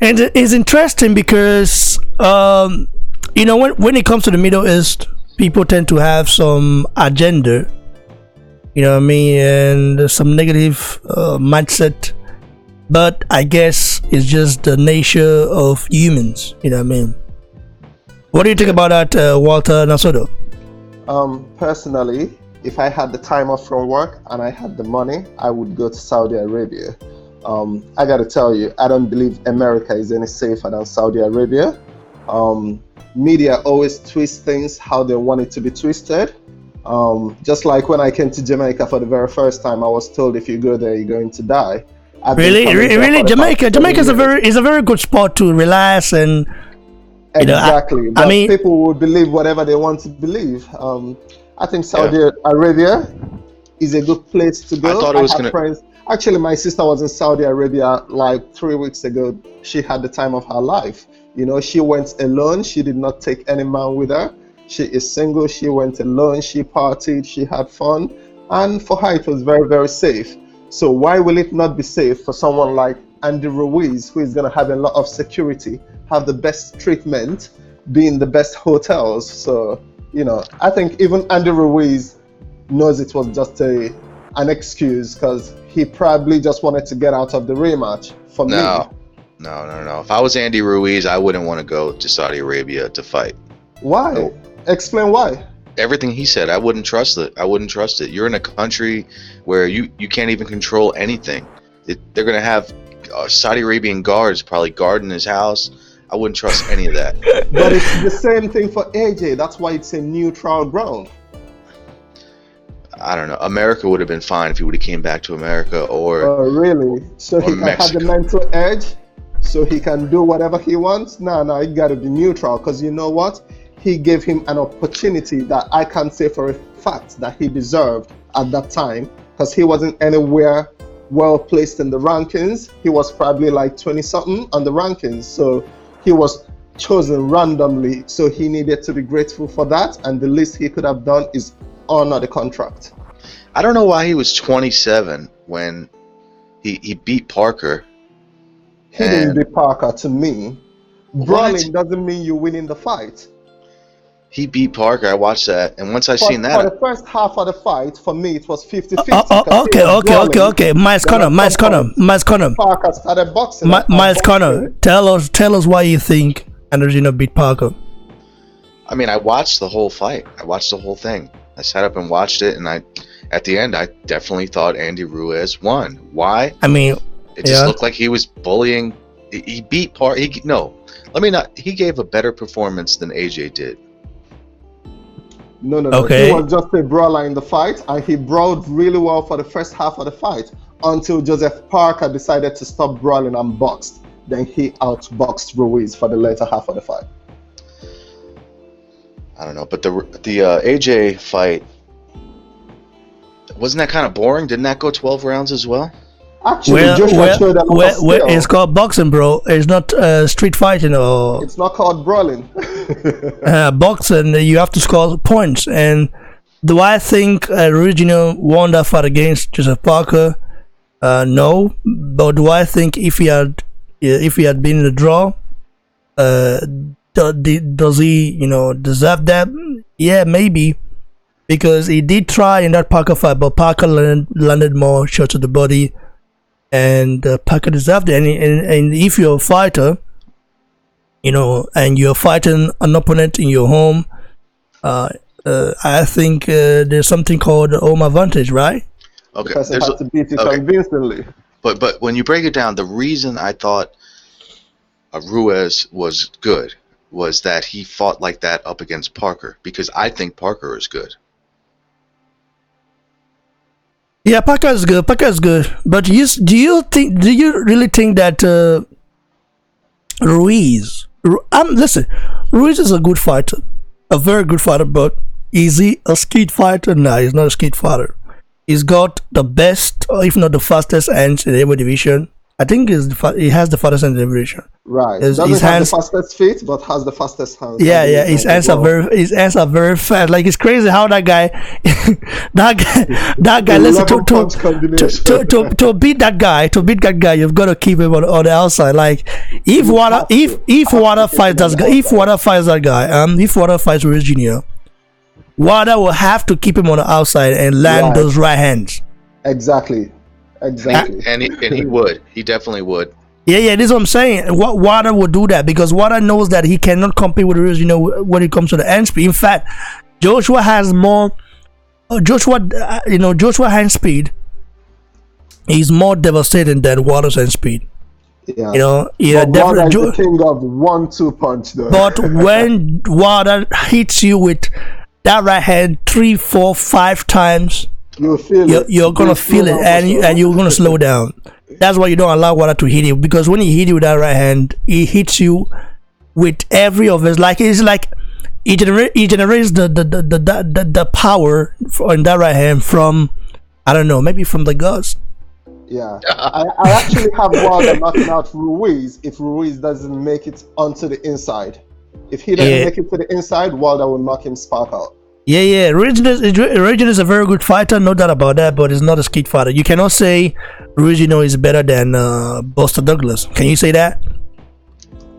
And it's interesting because, when it comes to the Middle East, people tend to have some agenda, you know what I mean, and some negative mindset. But I guess it's just the nature of humans, you know what I mean. What do you think about that, Walter Nasodo? Personally, if I had the time off from work and I had the money, I would go to Saudi Arabia. I got to tell you, I don't believe America is any safer than Saudi Arabia. Media always twist things how they want it to be twisted. Just like when I came to Jamaica for the very first time, I was told if you go there, you're going to die. Really, Jamaica is a very good spot to relax and. Exactly. But people will believe whatever they want to believe. I think Saudi Arabia is a good place to go. I thought it was going to. Actually, my sister was in Saudi Arabia like 3 weeks ago. She had the time of her life. She went alone. She did not take any man with her. She is single. She went alone. She partied. She had fun. And for her, it was very, very safe. So why will it not be safe for someone like Andy Ruiz, who is going to have a lot of security, have the best treatment, be in the best hotels? So, I think even Andy Ruiz knows it was just an excuse because he probably just wanted to get out of the rematch. For me. No. If I was Andy Ruiz, I wouldn't want to go to Saudi Arabia to fight. Why? No. Explain why. Everything he said, I wouldn't trust it. You're in a country where you can't even control anything. They're going to have Saudi Arabian guards probably guarding his house. I wouldn't trust any of that. But it's the same thing for AJ. That's why it's a neutral ground. I don't know. America would have been fine if he would have came back to America or. Really? So he can Mexico. Have the mental edge, so he can do whatever he wants. No, it got to be neutral because you know what? He gave him an opportunity that I can't say for a fact that he deserved at that time because he wasn't anywhere well placed in the rankings. He was probably like 20-something on the rankings. So he was chosen randomly. So he needed to be grateful for that. And the least he could have done is honor the contract. I don't know why he was 27 when he beat Parker. He didn't beat Parker to me. Brawling doesn't mean you win in the fight. He beat Parker. I watched that, and once I seen that, for the first half of the fight, for me it was 50-50. Okay. Miles Connor. Parker started boxing. Miles Connor, tell us why you think Androgino beat Parker. I mean, I watched the whole fight. I watched the whole thing. I sat up and watched it, and at the end, I definitely thought Andy Ruiz won. Why? I mean, it just looked like he was bullying. He beat Parker. He gave a better performance than AJ did. No. Okay. He was just a brawler in the fight, and he brawled really well for the first half of the fight until Joseph Parker decided to stop brawling and boxed. Then he outboxed Ruiz for the later half of the fight. I don't know, but the AJ fight, wasn't that kind of boring? Didn't that go 12 rounds as well? Actually, it's called boxing, bro. It's not street fighting or. It's not called brawling. Boxing, you have to score points. And do I think Ruiz won that fight against Joseph Parker? No, but do I think if he had been in the draw, does he deserve that? Yeah, maybe, because he did try in that Parker fight, but Parker landed more shots to the body. And Parker deserved it. And if you're a fighter, and you're fighting an opponent in your home, I think there's something called home advantage, right? Okay. Because it has to beat you convincingly. But when you break it down, the reason I thought Ruiz was good was that he fought like that up against Parker, because I think Parker is good. Yeah, Parker is good. But do you really think that Ruiz? Listen, Ruiz is a good fighter, a very good fighter. But is he a skilled fighter? No, he's not a skilled fighter. He's got the best, or if not the fastest hands in the heavyweight division. I think he has the fastest hands in the division. Right. Doesn't have the fastest feet, but has the fastest hands. Yeah. His hands are very fast. Like, it's crazy how that guy, listen, to beat that guy, you've got to keep him on the outside. Like, if Wada fights Ruiz Jr., Wada will have to keep him on the outside and land those right hands. Exactly. And he would. He definitely would. Yeah, this is what I'm saying. Wada will do that because Wada knows that he cannot compete with Ruiz, when it comes to the hand speed. In fact, Joshua has more Joshua hand speed is more devastating than Wilder's hand speed. Yeah. Yeah, But Wilder definitely. is the king of 1-2 punch, though. But when Wilder hits you with that right hand 3, 4, 5 times, you feel it. you're gonna You feel it, how and much- and you're gonna slow down. That's why you don't allow Wilder to hit you, because when he hit you with that right hand, he hits you with every of his, like it's like he generates the power in that right hand from, I don't know, maybe from the gods. Yeah. I actually have Wilder knocking out Ruiz if Ruiz doesn't make it onto the inside. If he doesn't Yeah. make it to the inside, Wilder will knock him spark out. Yeah. Region is a very good fighter, no doubt about that, but he's not a skate fighter. You cannot say Ruiz, is better than Buster Douglas. Can you say that?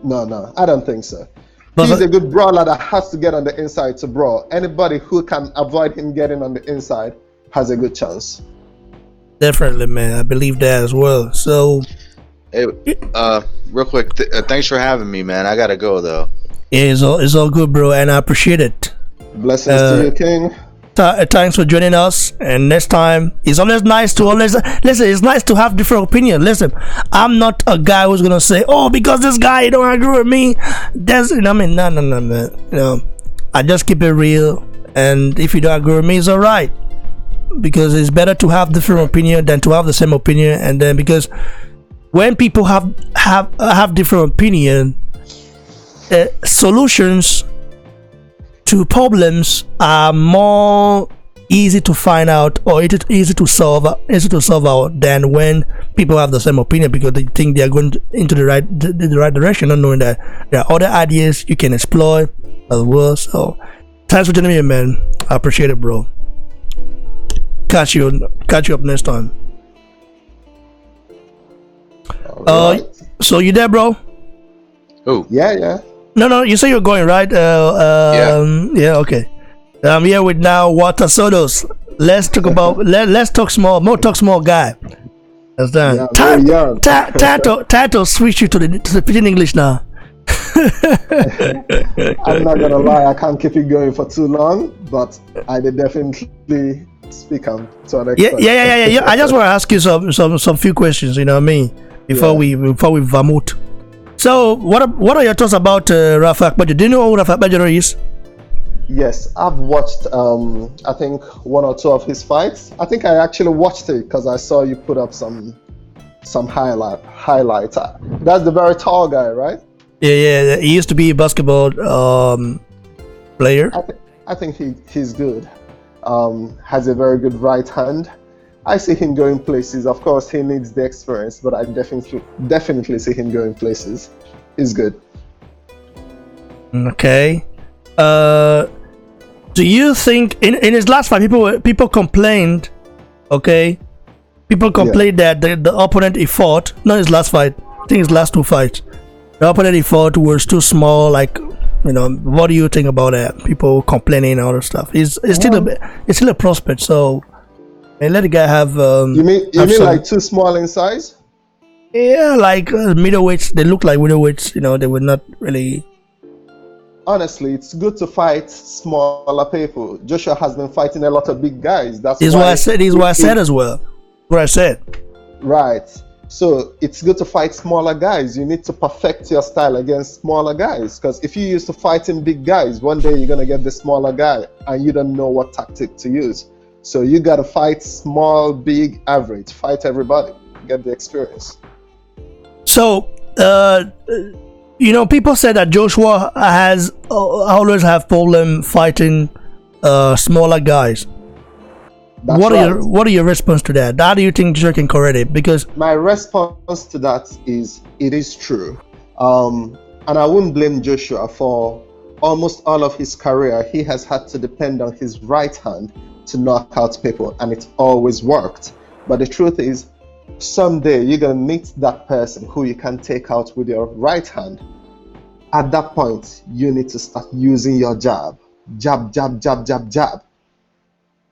No, I don't think so. But- He's a good brawler that has to get on the inside to brawl. Anybody who can avoid him getting on the inside has a good chance. Definitely, man. I believe that as well. So, Hey, real quick, thanks for having me, man. I gotta go though. yeah, it's all good, bro, and I appreciate it. Blessings to you, King. Thanks for joining us, and next time it's always nice to listen. It's nice to have different opinion. Listen, I'm not a guy who's gonna say, oh, because this guy don't agree with me, that's, I mean, no, man. I just keep it real, and if you don't agree with me, it's all right, because it's better to have different opinion than to have the same opinion. And then, because when people have different opinion, solutions to problems are more easy to find out, or easy to solve out than when people have the same opinion, because they think they are going into the right direction, not knowing that there are other ideas you can explore as well. So thanks for joining me, man. I appreciate it, bro. Catch you up next time. All right. So you there, bro? Oh, Yeah. No, you say you're going, right? Yeah, okay. I'm here with now Walter Sotos. Let's talk about let's talk small, more talk small guy. That's done. Yeah, very young. Title switch you to the pidgin English now. I'm not gonna lie, I can't keep it going for too long, but I did definitely speak on to an extent. Yeah. I just want to ask you some few questions. You know what I mean? Before we vermouth. So what are your thoughts about Rafa Akbajo? Do you know who Rafa Akbajo is? Yes, I've watched I think 1 or 2 of his fights. I think I actually watched it because I saw you put up some highlights. That's the very tall guy, right? Yeah. He used to be a basketball player. I think he's good. Has a very good right hand. I see him going places. Of course, he needs the experience, but I definitely see him going places. He's good. Okay. Do you think in his last fight, people complained? Okay, people complained that the opponent he fought, not his last fight, I think his last 2 fights, the opponent he fought was too small. Like, what do you think about that? People complaining and all that stuff. He's still a prospect, so. And let the guy have. You mean like too small in size? Yeah, like middleweights. They look like middleweights. They were not really. Honestly, it's good to fight smaller people. Joshua has been fighting a lot of big guys. That's Is why what I said. Is what I said as well. What I said. Right. So it's good to fight smaller guys. You need to perfect your style against smaller guys. Because if you used to fighting big guys, one day you're gonna get the smaller guy, and you don't know what tactic to use. So you gotta fight small, big, average. Fight everybody. Get the experience. So, people say that Joshua has always have problem fighting smaller guys. That's What right. are your response to that? How do you think Joshua can correct it? Because My response to that is it is true. And I wouldn't blame Joshua for almost all of his career. He has had to depend on his right hand to knock out people, and it always worked. But the truth is, someday you're gonna meet that person who you can take out with your right hand. At that point, you need to start using your jab. Jab.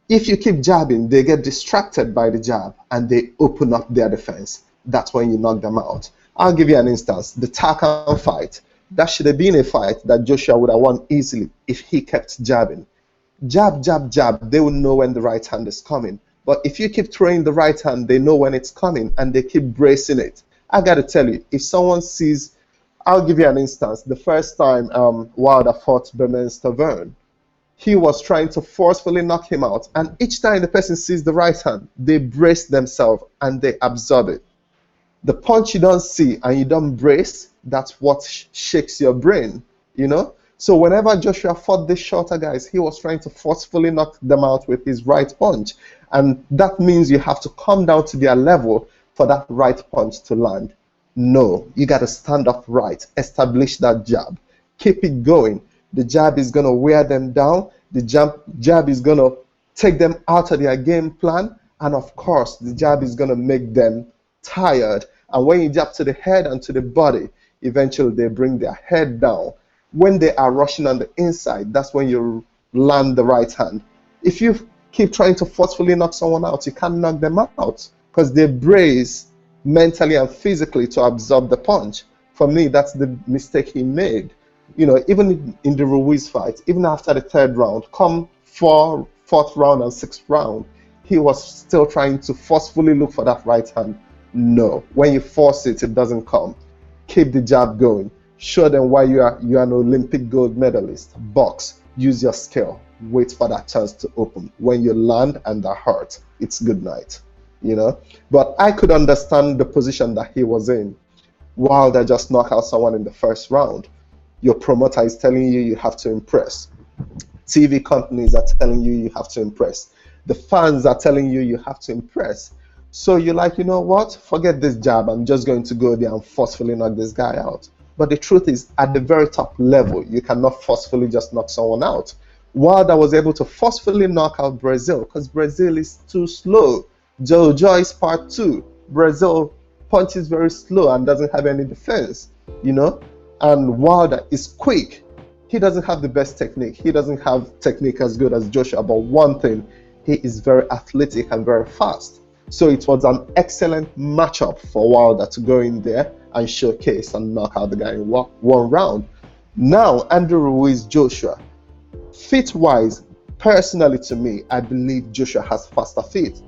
If you keep jabbing, they get distracted by the jab and they open up their defense. That's when you knock them out. I'll give you an instance. The Tarkan fight. That should have been a fight that Joshua would have won easily if he kept jabbing. jab, jab, jab, they will know when the right hand is coming. But if you keep throwing the right hand, they know when it's coming and they keep bracing it. I got to tell you, if someone sees, I'll give you an instance. The first time Wilder fought Bermane Stiverne, he was trying to forcefully knock him out. And each time the person sees the right hand, they brace themselves and they absorb it. The punch you don't see and you don't brace, that's what shakes your brain, you know? So whenever Joshua fought these shorter guys, he was trying to forcefully knock them out with his right punch. And that means you have to come down to their level for that right punch to land. No, you got to stand up right, establish that jab, keep it going. The jab is going to wear them down. The jab is going to take them out of their game plan. And of course, the jab is going to make them tired. And when you jab to the head and to the body, eventually they bring their head down. When they are rushing on the inside, that's when you land the right hand. If you keep trying to forcefully knock someone out, you can't knock them out because they brace mentally and physically to absorb the punch. For me, that's the mistake he made. You know, even in the Ruiz fight, even after the third round, come fourth round and sixth round, he was still trying to forcefully look for that right hand. No, when you force it, it doesn't come. Keep the jab going. Show them why you are an Olympic gold medalist. Box. Use your skill. Wait for that chance to open. When you land and that hurt, it's good night. You know. But I could understand the position that he was in. Wilder just knocked out someone in the first round. Your promoter is telling you you have to impress. TV companies are telling you you have to impress. The fans are telling you you have to impress. So you're like, you know what? Forget this jab. I'm just going to go there and forcefully knock this guy out. But the truth is, at the very top level, you cannot forcefully just knock someone out. Wilder was able to forcefully knock out Brazil because Brazil is too slow. Joe Joyce part 2. Brazil punches very slow and doesn't have any defense, you know? And Wilder is quick. He doesn't have the best technique. He doesn't have technique as good as Joshua. But one thing, he is very athletic and very fast. So it was an excellent matchup for Wilder to go in there and showcase and knock out the guy in one round. Now, Andrew Ruiz, Joshua. Feet-wise, personally to me, I believe Joshua has faster feet.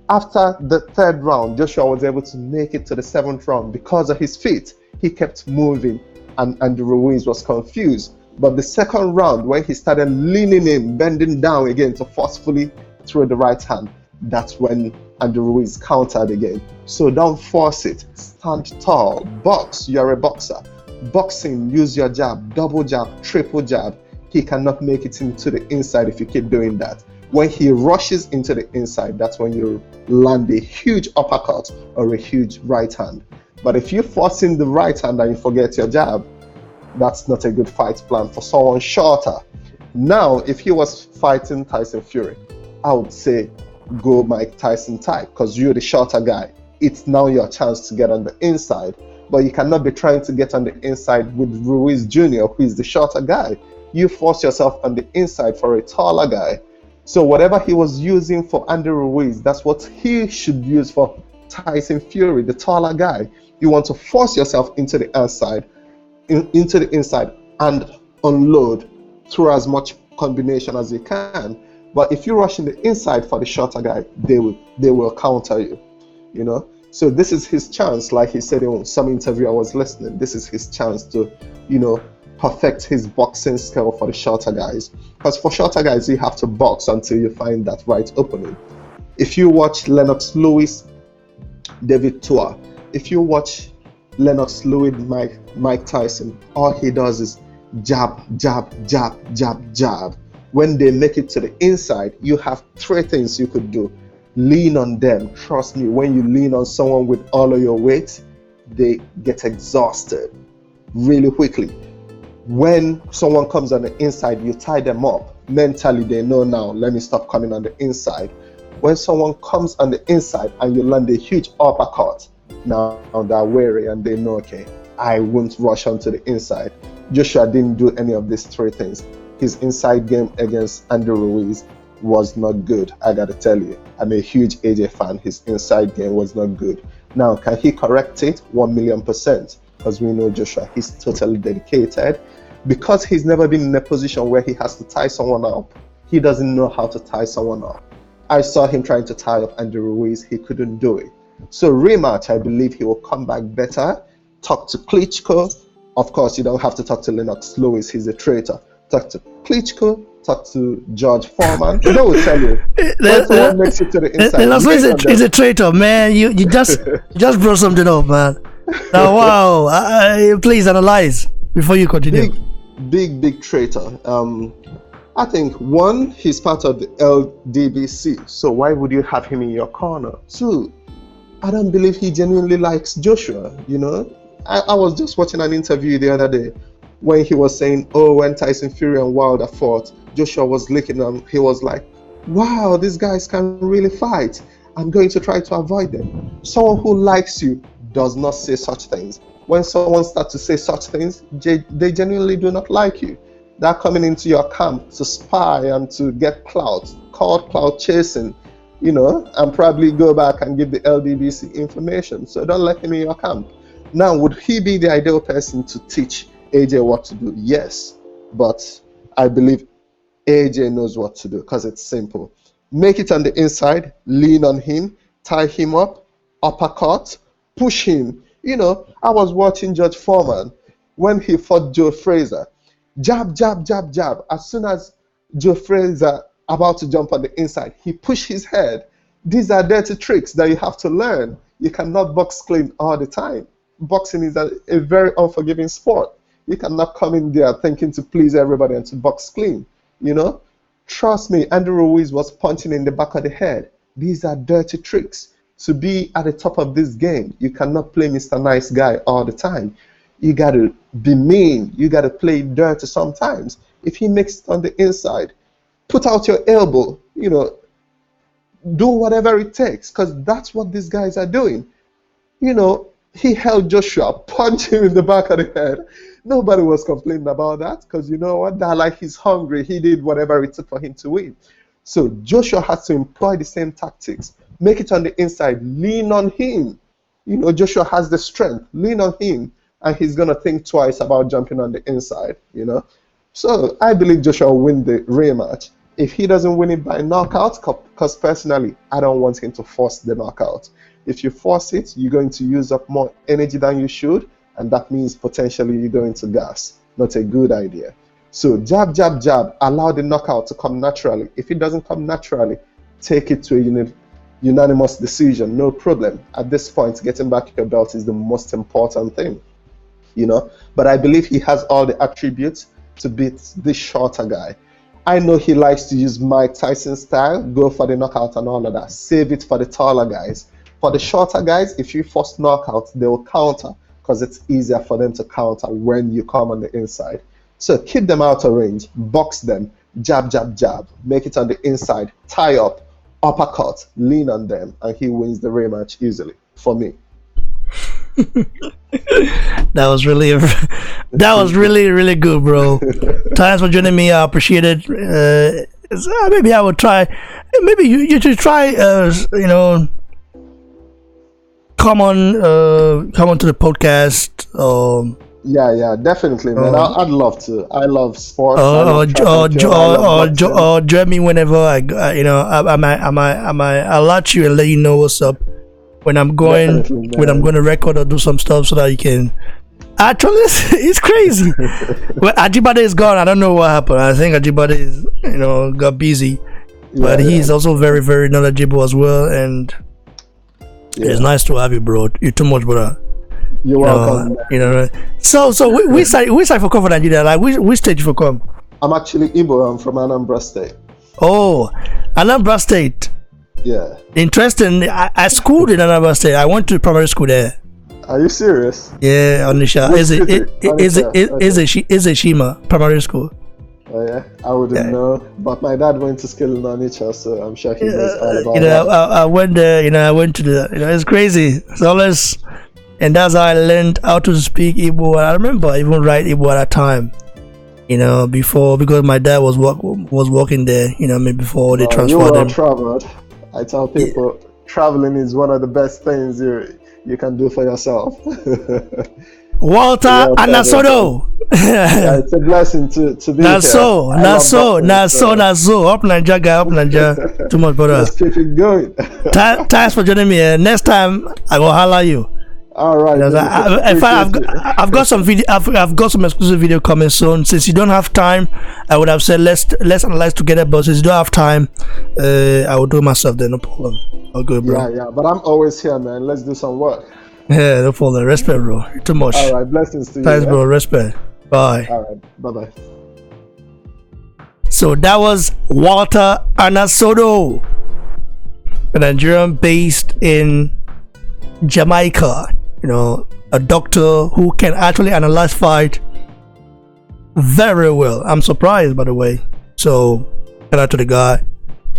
After the third round, Joshua was able to make it to the seventh round because of his feet. He kept moving and Andrew Ruiz was confused. But the second round, when he started leaning in, bending down again to forcefully throw the right hand, that's when Andrew Ruiz countered again. So don't force it. Stand tall. Box. You're a boxer. Boxing, use your jab. Double jab, triple jab. He cannot make it into the inside if you keep doing that. When he rushes into the inside, that's when you land a huge uppercut or a huge right hand. But if you force in the right hand and you forget your jab, that's not a good fight plan for someone shorter. Now, if he was fighting Tyson Fury, I would say go Mike Tyson type because you're the shorter guy. It's now your chance to get on the inside. But you cannot be trying to get on the inside with Ruiz Jr., who is the shorter guy. You force yourself on the inside for a taller guy. So whatever he was using for Andy Ruiz, that's what he should use for Tyson Fury, the taller guy. You want to force yourself into the inside, and unload through as much combination as you can. But if you rush in the inside for the shorter guy, they will counter you, you know. So this is his chance, like he said in some interview I was listening. This is his chance to, you know, perfect his boxing skill for the shorter guys. Because for shorter guys, you have to box until you find that right opening. If you watch Lennox Lewis, David Tua, if you watch Lennox Lewis, Mike Tyson, all he does is jab, jab, jab, jab, jab. When they make it to the inside, you have three things you could do. Lean on them. Trust me, when you lean on someone with all of your weight, they get exhausted really quickly. When someone comes on the inside, you tie them up. Mentally, they know now, let me stop coming on the inside. When someone comes on the inside and you land a huge uppercut, now they're wary and they know, okay, I won't rush onto the inside. Joshua didn't do any of these three things. His inside game against Andrew Ruiz was not good, I gotta tell you. I'm a huge AJ fan. His inside game was not good. Now, can he correct it? 1,000,000%. Because we know Joshua, he's totally dedicated. Because he's never been in a position where he has to tie someone up, He doesn't know how to tie someone up. I saw him trying to tie up Andy Ruiz. He couldn't do it. So rematch, I believe he will come back better. Talk to Klitschko. Of course, you don't have to talk to Lennox Lewis. He's a traitor. Talk to Klitschko. Talk to George Foreman. You know, will tell you. When someone makes it to the inside, he's a traitor, man. You just brought something up, man. Now, wow. Please analyze before you continue. Big traitor. I think one, he's part of the LDBC. So why would you have him in your corner? Two, I don't believe he genuinely likes Joshua. You know, I was just watching an interview the other day when he was saying, oh, when Tyson Fury and Wilder fought, Joshua was licking them. He was like, wow, these guys can really fight. I'm going to try to avoid them. Someone who likes you does not say such things. When someone starts to say such things, they genuinely do not like you. They're coming into your camp to spy and to get clout, called clout chasing, you know, and probably go back and give the LDBC information. So don't let him in your camp. Now, would he be the ideal person to teach AJ what to do? Yes, but I believe AJ knows what to do because it's simple. Make it on the inside, lean on him, tie him up, uppercut, push him. You know, I was watching George Foreman when he fought Joe Frazier. Jab, jab, jab, jab. As soon as Joe Frazier about to jump on the inside, he pushed his head. These are dirty tricks that you have to learn. You cannot box clean all the time. Boxing is a very unforgiving sport. You cannot come in there thinking to please everybody and to box clean. You know, trust me, Andy Ruiz was punching in the back of the head. These are dirty tricks. To be at the top of this game, you cannot play Mr. Nice Guy all the time. You got to be mean. You got to play dirty sometimes. If he makes it on the inside, put out your elbow, you know, do whatever it takes, because that's what these guys are doing. You know, he held Joshua, punched him in the back of the head. Nobody was complaining about that because you know what? That like he's hungry. He did whatever it took for him to win. So Joshua has to employ the same tactics. Make it on the inside. Lean on him. You know, Joshua has the strength. Lean on him, and he's gonna think twice about jumping on the inside. You know, so I believe Joshua will win the rematch. If he doesn't win it by knockout, because personally, I don't want him to force the knockout. If you force it, you're going to use up more energy than you should, and that means potentially you're going to gas. Not a good idea. So jab, jab, jab, allow the knockout to come naturally. If it doesn't come naturally, take it to a unanimous decision, no problem. At this point, getting back your belt is the most important thing, you know. But I believe he has all the attributes to beat this shorter guy. I know he likes to use Mike Tyson style, go for the knockout and all of that. Save it for the taller guys. For the shorter guys, if you force knockout, they will counter because it's easier for them to counter when you come on the inside. So keep them out of range, box them, jab, jab, jab, make it on the inside, tie up, uppercut, lean on them, and he wins the rematch easily for me. That was really really good, bro. Thanks for joining me. I appreciate it. Maybe I would try. Maybe you should try. You know, come on to the podcast. Yeah, definitely, man. I'd love to. I love sports. Or join me whenever I I'll let you and let you know what's up when I'm going to record or do some stuff so that you can. Actually, it's crazy. Well, Ajibade is gone. I don't know what happened. I think Ajibade is, got busy, but he's also very, very knowledgeable as well. And it's nice to have you, bro. You're too much, brother. You're welcome. So we side for come for Nigeria. Like which state you for come? I'm actually Igbo. I'm from Anambra State. Oh, Anambra State. Yeah. Interesting. I schooled in Anambra State. I went to primary school there. Are you serious? Yeah, Onisha. Is a Shima primary school. Oh yeah, I wouldn't know, but my dad went to school in Onitsha, so I'm sure he knows all about that. I went there. I went to the. It's crazy. It's always, and that's how I learned how to speak Igbo. I remember I even write Igbo at that time. Before, because my dad was working there. Maybe before they transferred him. Traveled. I tell people traveling is one of the best things you can do for yourself. Walter Well, Anasodo. yeah, it's a blessing to be here. Naso, I love boxing, Naso. Up Niger guy, up Niger. Too much, brother. Let's keep it going. Thanks for joining me. Next time I will holler you. All right. In fact, I've got some video. I've got some exclusive video coming soon. Since you don't have time, I would have said let's analyze together. But since you don't have time, I will do it myself. Then no problem. I'll go, bro. Yeah. But I'm always here, man. Let's do some work. Yeah, no problem. Respect, bro. You're too much. All right. Blessings to you. Thanks, bro. Respect. Bye. All right. Bye-bye. So that was Walter Anasodo, a Nigerian based in Jamaica. You know, a doctor who can actually analyze fight very well. I'm surprised, by the way. So shout out to the guy,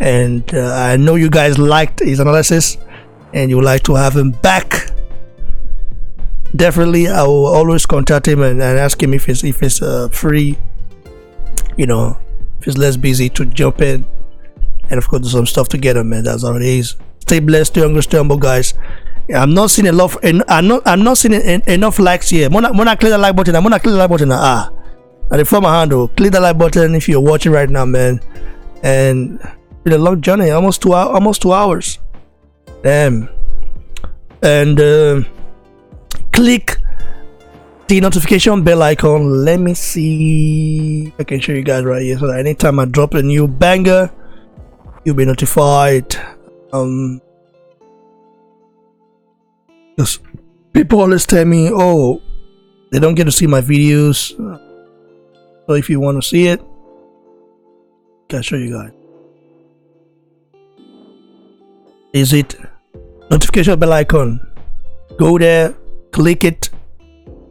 and I know you guys liked his analysis, and you would like to have him back. Definitely, I will always contact him and ask him if he's free. You know, if he's less busy to jump in, and of course do some stuff together, man. That's how it is. Stay blessed, stay hungry, stay humble, guys. I'm not seeing I'm not seeing enough likes here. When I click the like button, I'm gonna click the like button. At the front of my handle, click the like button if you're watching right now, man. And it's been a long journey, almost 2 hours. Damn. And click the notification bell icon. Let me see if I can show you guys right here, so that anytime I drop a new banger, you'll be notified. Because people always tell me, oh, they don't get to see my videos. So if you want to see it, I can show you guys. Is it notification bell icon? Go there, click it.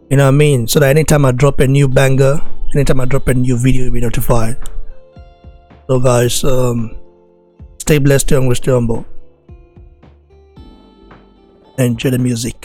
You know what I mean? So that anytime I drop a new banger, anytime I drop a new video, you'll be notified. So guys, stay blessed, stay hungry, stay humble. Enjoy the music.